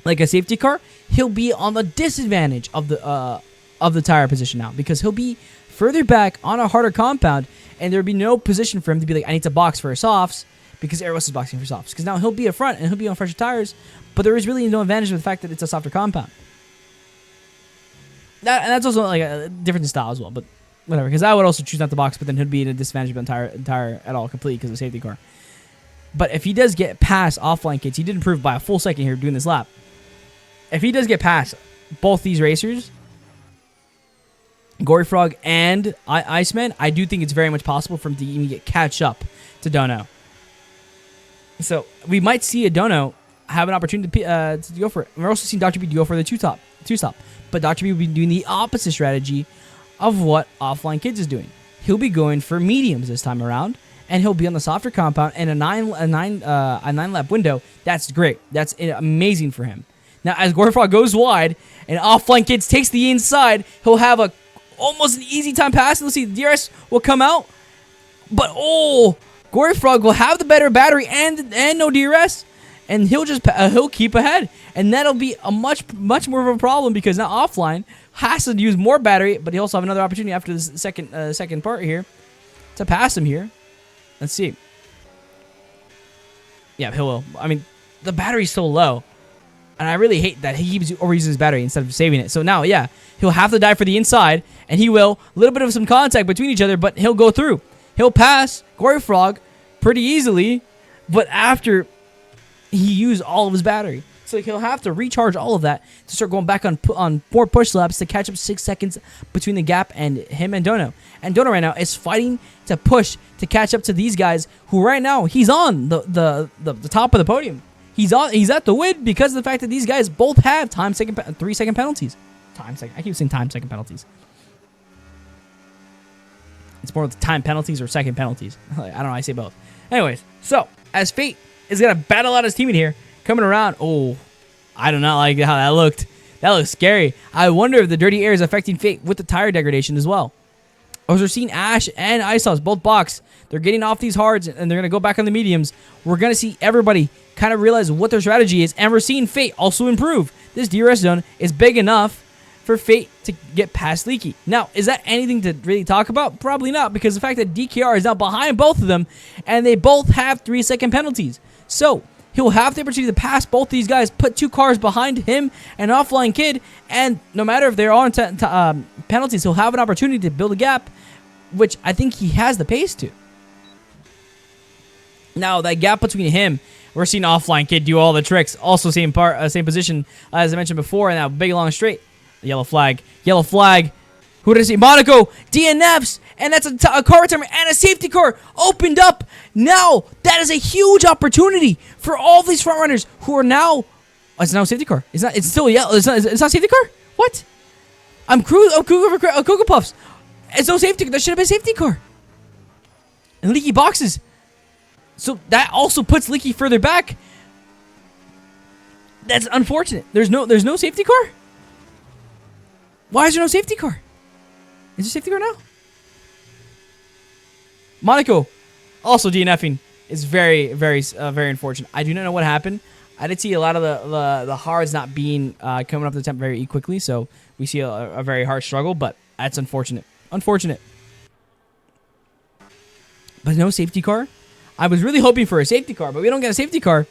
like a safety car, he'll be on the disadvantage of the tire position now because he'll be further back on a harder compound, and there'll be no position for him to be like, I need to box for softs because everyone else is boxing for softs. Because now he'll be up front and he'll be on fresher tires, but there is really no advantage of the fact that it's a softer compound. And that's also like a different style as well, but whatever, because I would also choose not to box, but then he'd be at a disadvantage of the tire at all completely because of the safety car. But if he does get past Offline Kids, he did improve by a full second here doing this lap. If he does get past both these racers, Gory Frog and Iceman, I do think it's very much possible for him to even catch up to Dono. So we might see a Dono have an opportunity to go for it. We're also seeing Dr. B go for the two-stop. But Dr. B will be doing the opposite strategy of what Offline Kids is doing. He'll be going for mediums this time around, and he'll be on the softer compound and a nine lap window. That's great. That's amazing for him. Now, as Gory Frog goes wide and Offline Kids takes the inside, he'll have a almost an easy time pass. Let's see, DRS will come out. But, Gory Frog will have the better battery and no DRS. And he'll keep ahead. And that'll be a much more of a problem because now Offline has to use more battery. But he also have another opportunity after this second part here to pass him here. Let's see. Yeah, he will. I mean, the battery's so low. And I really hate that he keeps overusing his battery instead of saving it. So now, yeah, he'll have to dive for the inside. And he will. A little bit of some contact between each other, but he'll go through. He'll pass Gory Frog pretty easily. But after he used all of his battery. So he'll have to recharge all of that to start going back on 4 push laps to catch up 6 seconds between the gap and him and Dono. And Dono right now is fighting to push to catch up to these guys who right now he's on the top of the podium. He's at the win because of the fact that these guys both have 3 second penalties. I keep saying time second penalties. It's more of the time penalties or second penalties. I don't know. I say both. Anyways, so as Fate is gonna battle out his teammate here, coming around. I do not like how that looked. That looks scary. I wonder if the dirty air is affecting Fate with the tire degradation as well. As we're seeing Ash and Isos both box. They're getting off these hards and they're gonna go back on the mediums. We're gonna see everybody kind of realize what their strategy is, and we're seeing Fate also improve. This DRS zone is big enough for Fate to get past Leaky. Now, is that anything to really talk about? Probably not, because the fact that DKR is now behind both of them, and they both have 3 second penalties. So, he'll have the opportunity to pass both these guys, put 2 cars behind him and Offline Kid, and no matter if they're on penalties, he'll have an opportunity to build a gap, which I think he has the pace to. Now, that gap between him, we're seeing Offline Kid do all the tricks. Also, same position as I mentioned before, and that big long straight. Yellow flag. Yellow flag. Who did I see? Monaco. DNFs. And that's a car retirement and a safety car opened up. Now, that is a huge opportunity for all these front runners who are now... Oh, it's now a safety car. It's still yellow. It's not a safety car? What? I'm Cocoa Puffs. It's no safety car. That should have been a safety car. And Leaky boxes. So that also puts Leaky further back. That's unfortunate. There's no safety car? Why is there no safety car? Is there safety car now? Monaco also DNFing is very unfortunate. I do not know what happened. I did see a lot of the hards not being coming up to the temp very quickly, so we see a very hard struggle, but that's unfortunate. Unfortunate. But no safety car? I was really hoping for a safety car, but we don't get a safety car.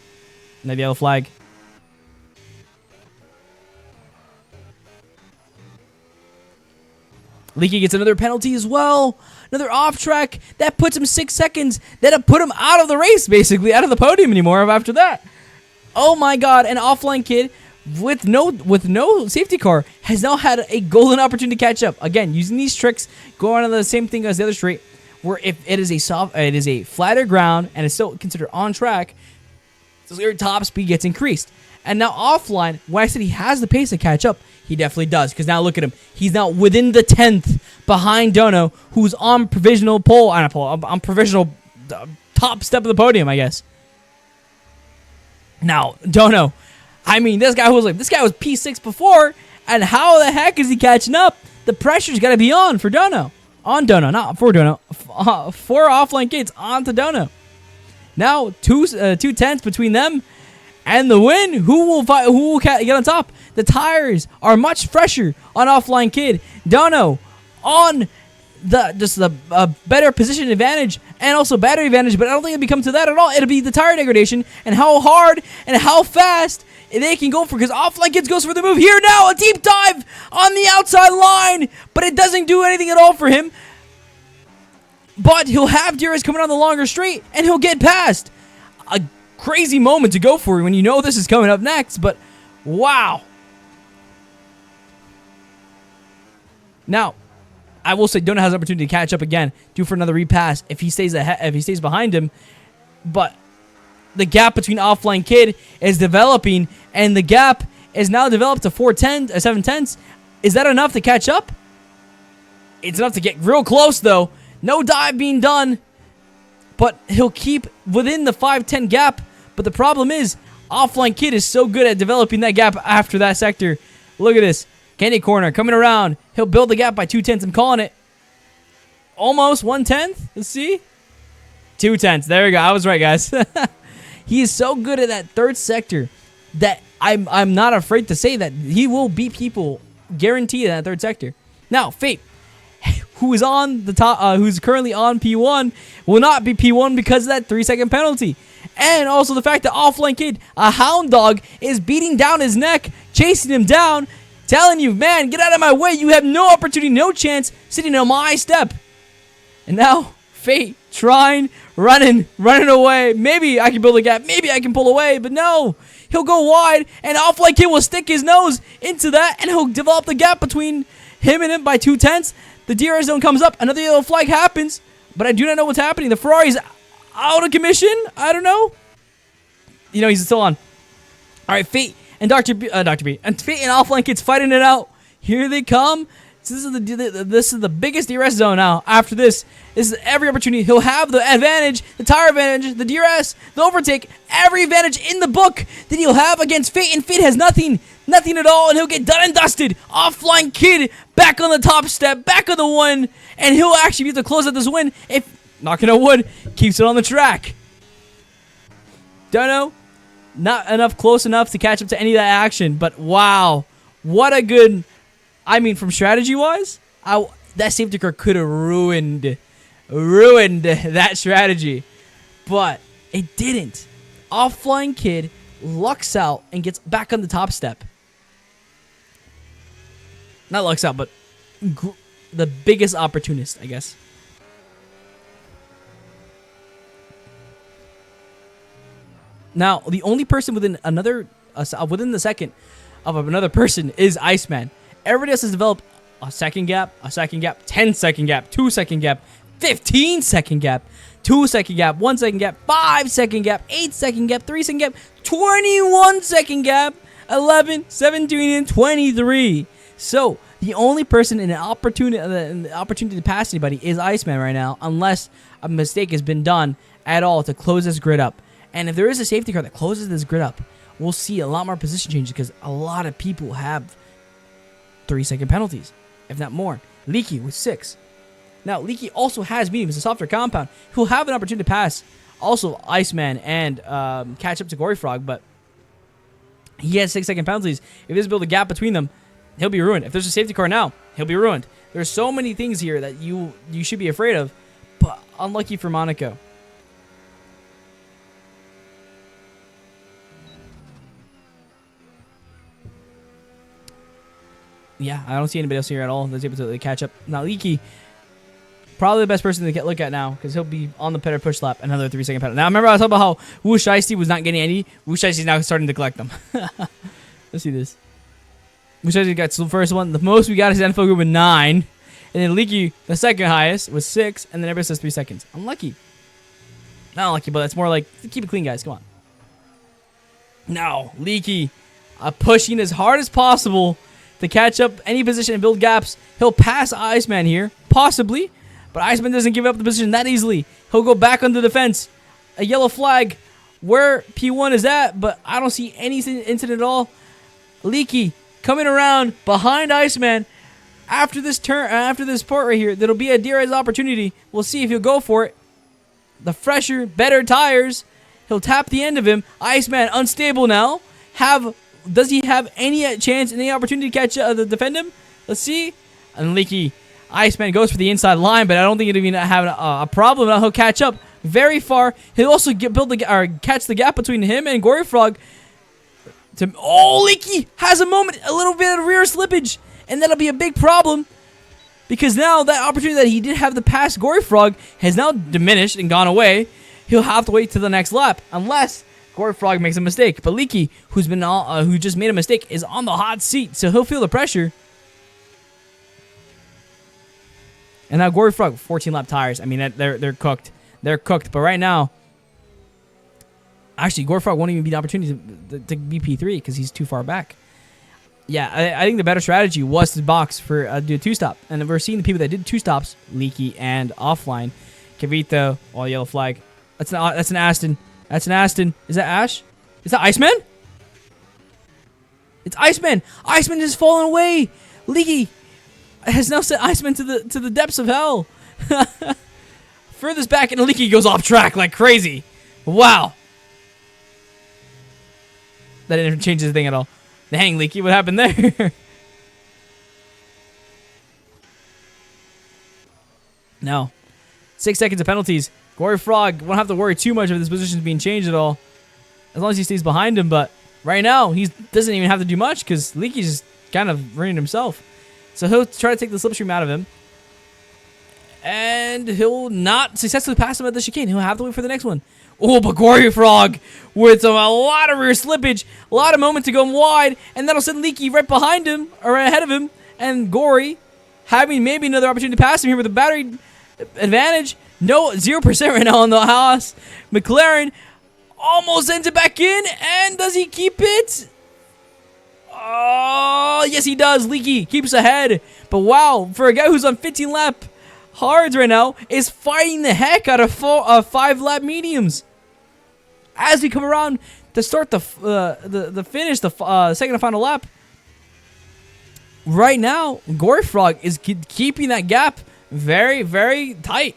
And the yellow flag. Leaky gets another penalty as well. Another off track. That puts him 6 seconds. That'll put him out of the race, basically. Out of the podium anymore after that. Oh my god. An Offline Kid with no safety car has now had a golden opportunity to catch up. Again, using these tricks, going on the same thing as the other straight, where if it is a flatter ground and it's still considered on track, so your top speed gets increased. And now Offline, when I said he has the pace to catch up, he definitely does. Because now look at him. He's now within the 10th behind Dono, who's on provisional pole. On provisional top step of the podium, I guess. Now, Dono. I mean, this guy was P6 before. And how the heck is he catching up? The pressure's got to be on for Dono. On Dono, not for Dono. 4 Offline Kids onto Dono. Now, two tenths between them. And the win, who will get on top? The tires are much fresher on Offline Kid. Dono on the better position advantage and also battery advantage, but I don't think it'll come to that at all. It'll be the tire degradation and how hard and how fast they can go for, because Offline Kids goes for the move here now. A deep dive on the outside line, but it doesn't do anything at all for him. But he'll have DRS coming on the longer straight, and he'll get past. A crazy moment to go for when you know this is coming up next, but wow. Now, I will say Dono has an opportunity to catch up again, do for another repass if he stays ahead, if he stays behind him. But the gap between Offline Kid is developing, and the gap is now developed to 7 tenths. Is that enough to catch up? It's enough to get real close though. No dive being done. But he'll keep within the 5-10 gap. But the problem is, Offline Kid is so good at developing that gap after that sector. Look at this. Candy corner coming around. He'll build the gap by 2/10. I'm calling it. Almost 1/10. Let's see. 2/10. There we go. I was right, guys. He is so good at that third sector that I'm not afraid to say that he will beat people guaranteed in that third sector. Now, Fate, who is on the top, who's currently on P1, will not be P1 because of that 3-second penalty. And also the fact that Offline Kid, a hound dog, is beating down his neck, chasing him down, telling you, man, get out of my way. You have no opportunity, no chance, sitting on my step. And now, Fate trying, running away. Maybe I can build a gap. Maybe I can pull away. But no, he'll go wide, and Offline Kid will stick his nose into that, and he'll develop the gap between him and him by 2/10. The DRS zone comes up. Another yellow flag happens, but I do not know what's happening. The Ferrari's out of commission. I don't know. You know, he's still on. All right, Fate and Dr. B, and Fate and Offline Kid's fighting it out. Here they come. So this is the biggest DRS zone now. After this is every opportunity. He'll have the advantage, the tire advantage, the DRS, the overtake, every advantage in the book that he'll have against Fate, and Fate has nothing at all, and he'll get done and dusted. Offline Kid back on the top step, back on the one, and he'll actually be able to close out this win if, knocking on wood, keeps it on the track. Don't know, not enough, close enough to catch up to any of that action, but wow, what a good. I mean, from strategy-wise, that safety car could have ruined that strategy, but it didn't. Offline Kid lucks out and gets back on the top step. Not lucks out, but the biggest opportunist, I guess. Now, the only person within the second of another person is Iceman. Everybody else has developed a second gap, 10-second gap, 2-second gap, 15-second gap, 2-second gap, 1-second gap, 5-second gap, 8-second gap, 3-second gap, 21-second gap, 11, 17, and 23. So the only person in the opportunity to pass anybody is Iceman right now, unless a mistake has been done at all to close this grid up. And if there is a safety car that closes this grid up, we'll see a lot more position changes because a lot of people have 3-second penalties, if not more. Leaky with 6. Now, Leaky also has medium. It's a softer compound. He'll have an opportunity to pass also Iceman and catch up to Gory Frog, but he has 6-second penalties. If he doesn't build a gap between them, he'll be ruined. If there's a safety car now, he'll be ruined. There's so many things here that you should be afraid of, but unlucky for Monaco. Yeah, I don't see anybody else here at all that's able to catch up. Now, Leaky, probably the best person to look at now because he'll be on the better push lap, another 3-second penalty. Now, remember I was talking about how Wu Shiesty was not getting any? Wu Shiesty's now starting to collect them. Let's see this. Wu Shiesty got the first one. The most we got is Info Group with 9. And then Leaky, the second highest, was 6. And then everybody says 3 seconds. Unlucky. Not unlucky, but that's more like, keep it clean, guys. Come on. Now, Leaky, pushing as hard as possible to catch up any position and build gaps. He'll pass Iceman here, possibly, but Iceman doesn't give up the position that easily. He'll go back on the defense. A yellow flag where P1 is at, but I don't see any incident at all. Leaky coming around behind Iceman. After this turn, after this port right here, there'll be a DRS opportunity. We'll see if he'll go for it. The fresher, better tires. He'll tap the end of him. Iceman unstable now. Does he have any chance, any opportunity to catch to defend him? Let's see. And Leaky, Iceman goes for the inside line, but I don't think it'll even have a problem. He'll catch up very far. He'll also catch the gap between him and Gory Frog. Leaky has a moment, a little bit of rear slippage, and that'll be a big problem because now that opportunity that he did have to pass Gory Frog has now diminished and gone away. He'll have to wait to the next lap unless Gory Frog makes a mistake, but Leaky, who just made a mistake, is on the hot seat, so he'll feel the pressure. And now Gory Frog, 14-lap tires. I mean, they're cooked. They're cooked. But right now, actually, Gory Frog won't even be the opportunity to be P3 because he's too far back. Yeah, I think the better strategy was to box for do a 2-stop, and we're seeing the people that did 2 stops, Leaky and Offline. Kavito, yellow flag. That's an Aston. That's an Aston. Is that Ash? Is that Iceman? It's Iceman. Iceman has fallen away. Leaky has now sent Iceman to the depths of hell. Furthest back, and Leaky goes off track like crazy. Wow. That didn't change the thing at all. Dang, Leaky, what happened there? No. 6 seconds of penalties. Gory Frog won't have to worry too much if this position is being changed at all, as long as he stays behind him. But right now, he doesn't even have to do much because Leaky's just kind of ruining himself. So he'll try to take the slipstream out of him. And he'll not successfully pass him at the chicane. He'll have to wait for the next one. Oh, but Gory Frog with a lot of rear slippage, a lot of moment to go wide, and that'll send Leaky right behind him, or right ahead of him. And Gory having maybe another opportunity to pass him here with a battery advantage. No, 0% right now on the Haas. McLaren almost sends it back in, and does he keep it? Oh, yes he does. Leaky keeps ahead. But wow, for a guy who's on 15 lap hards right now, is fighting the heck out of 5 lap mediums. As we come around to start the finish, the second and final lap. Right now, Gory Frog is keeping that gap very, very tight.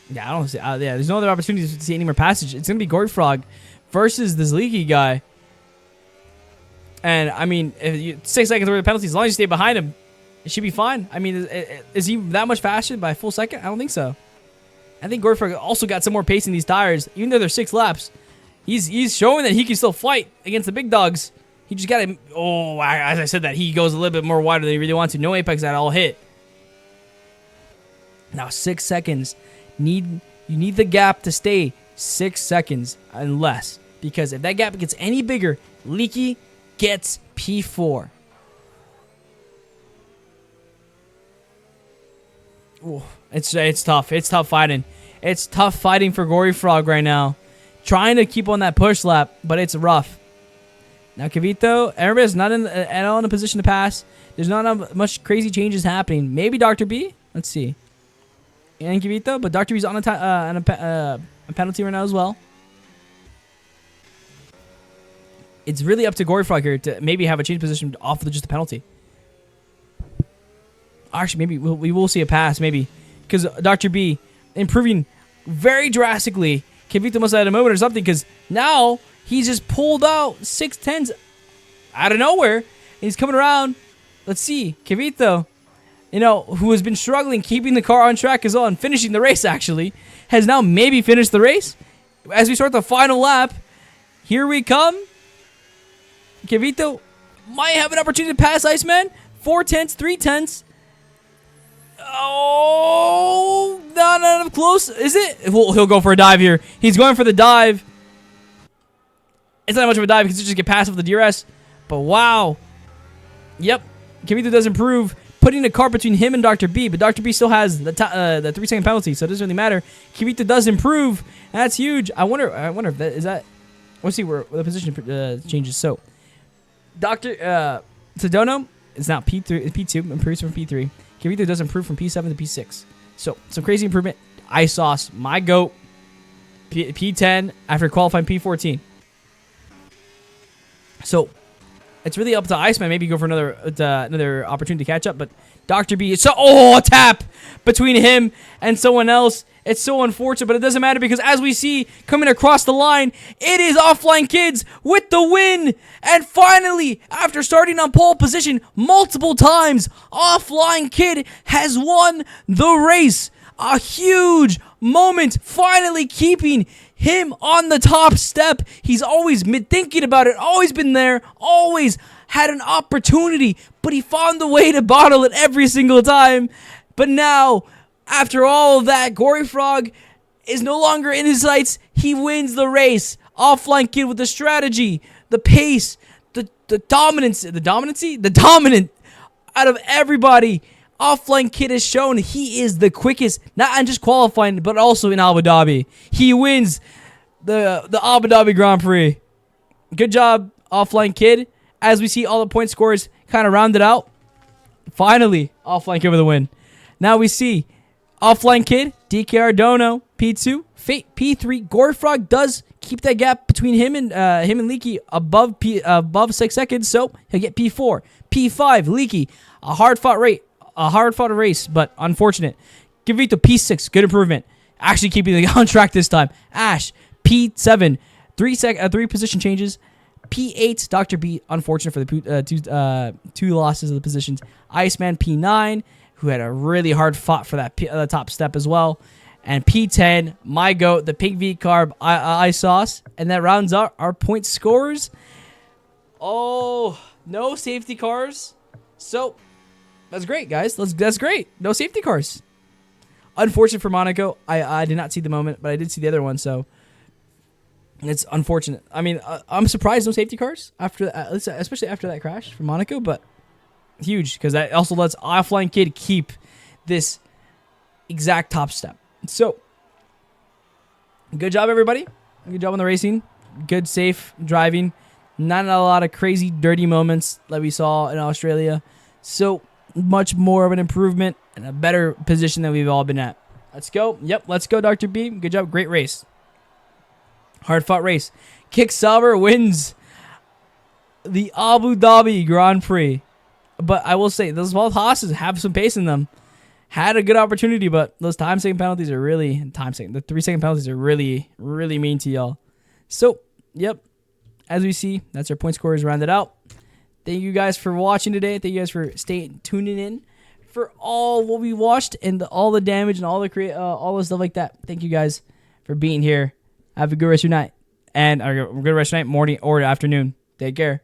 Yeah, I don't see. There's no other opportunities to see any more passage. It's gonna be Gory Frog versus this Leaky guy. And I mean, if you, 6 seconds worth of penalties, as long as you stay behind him, it should be fine. I mean, is he that much faster by a full second? I don't think so. I think Gory Frog also got some more pace in these tires, even though they're 6 laps. He's showing that he can still fight against the big dogs. He just got to. Oh, as I said that, he goes a little bit more wider than he really wants to. No apex at all hit. Now 6 seconds. You need the gap to stay 6 seconds and less, because if that gap gets any bigger, Leaky gets P4. Ooh, it's tough. It's tough fighting. It's tough fighting for Gory Frog right now. Trying to keep on that push lap, but it's rough. Now Kavito, everybody's not at all in a position to pass. There's not much crazy changes happening. Maybe Dr. B. Let's see. And Kavito, but Dr. B's on a penalty right now as well. It's really up to Gory Frog here to maybe have a change position off of just a penalty. Actually, maybe we will see a pass, maybe. Because Dr. B improving very drastically. Kavito must have had a moment or something, because now he's just pulled out 610s out of nowhere. And he's coming around. Let's see. Kavito, who has been struggling keeping the car on track as well and finishing the race, actually, has now maybe finished the race. As we start the final lap, here we come. Kavito might have an opportunity to pass Iceman. 4 tenths, 3 tenths. Oh, not close. Is it? He'll go for a dive here. He's going for the dive. It's not much of a dive because he just get past with the DRS. But wow. Yep. Kavito does improve, putting the car between him and Dr. B. But Dr. B still has the 3-second penalty, so it doesn't really matter. Kavito does improve. That's huge. I wonder if that is that. Let's see where the position changes. So, Dr. Sedona is now P2, improves from P3. Kavito does improve from P7 to P6. So, some crazy improvement. Ice my GOAT, P10 after qualifying P14. So, it's really up to Iceman. Maybe go for another opportunity to catch up. But Dr. B, a tap between him and someone else. It's so unfortunate, but it doesn't matter because as we see coming across the line, it is Offline Kids with the win. And finally, after starting on pole position multiple times, Offline Kid has won the race. A huge moment, finally keeping him on the top step. He's always been thinking about it, always been there, always had an opportunity, but he found a way to bottle it every single time. But now, after all of that, Gory Frog is no longer in his sights. He wins the race. Offline Kid with the strategy, the pace, the dominant out of everybody. Offline Kid has shown he is the quickest, not just qualifying, but also in Abu Dhabi. He wins the Abu Dhabi Grand Prix. Good job, Offline Kid. As we see all the point scores kind of rounded out, finally, Offline Kid with a win. Now we see Offline Kid, DK Ardono, P2, Fate, P3. Gory Frog does keep that gap between him and Leaky above 6 seconds. So he'll get P4, P5. Leaky, a hard fought race, but unfortunate. Give it to P6, good improvement. Actually keeping the on track this time. Ash, P7, three position changes. P8, Dr. B, unfortunate for the two losses of the positions. Iceman, P9, who had a really hard fought for that top step as well. And P10, my goat, the pink V-carb ice sauce. And that rounds out our point scores. Oh, no safety cars. So, that's great, guys. That's great. No safety cars. Unfortunate for Monaco. I did not see the moment, but I did see the other one, so it's unfortunate. I mean, I'm surprised no safety cars after, especially after that crash for Monaco, but huge because that also lets Offline Kid keep this exact top step. So, good job, everybody. Good job on the racing. Good, safe driving. Not a lot of crazy, dirty moments that we saw in Australia. So, much more of an improvement and a better position than we've all been at. Let's go. Yep, let's go, Dr. B. Good job. Great race. Hard-fought race. Kick Sauber wins the Abu Dhabi Grand Prix. But I will say, those small Haas's have some pace in them. Had a good opportunity, but those time-saving penalties are really... The 3-second penalties are really, really mean to y'all. So, yep. As we see, that's our point scores rounded out. Thank you guys for watching today. Thank you guys for tuning in for all what we watched and all the damage and all the stuff like that. Thank you guys for being here. Have a good rest of your night. And a good rest of your night, morning, or afternoon. Take care.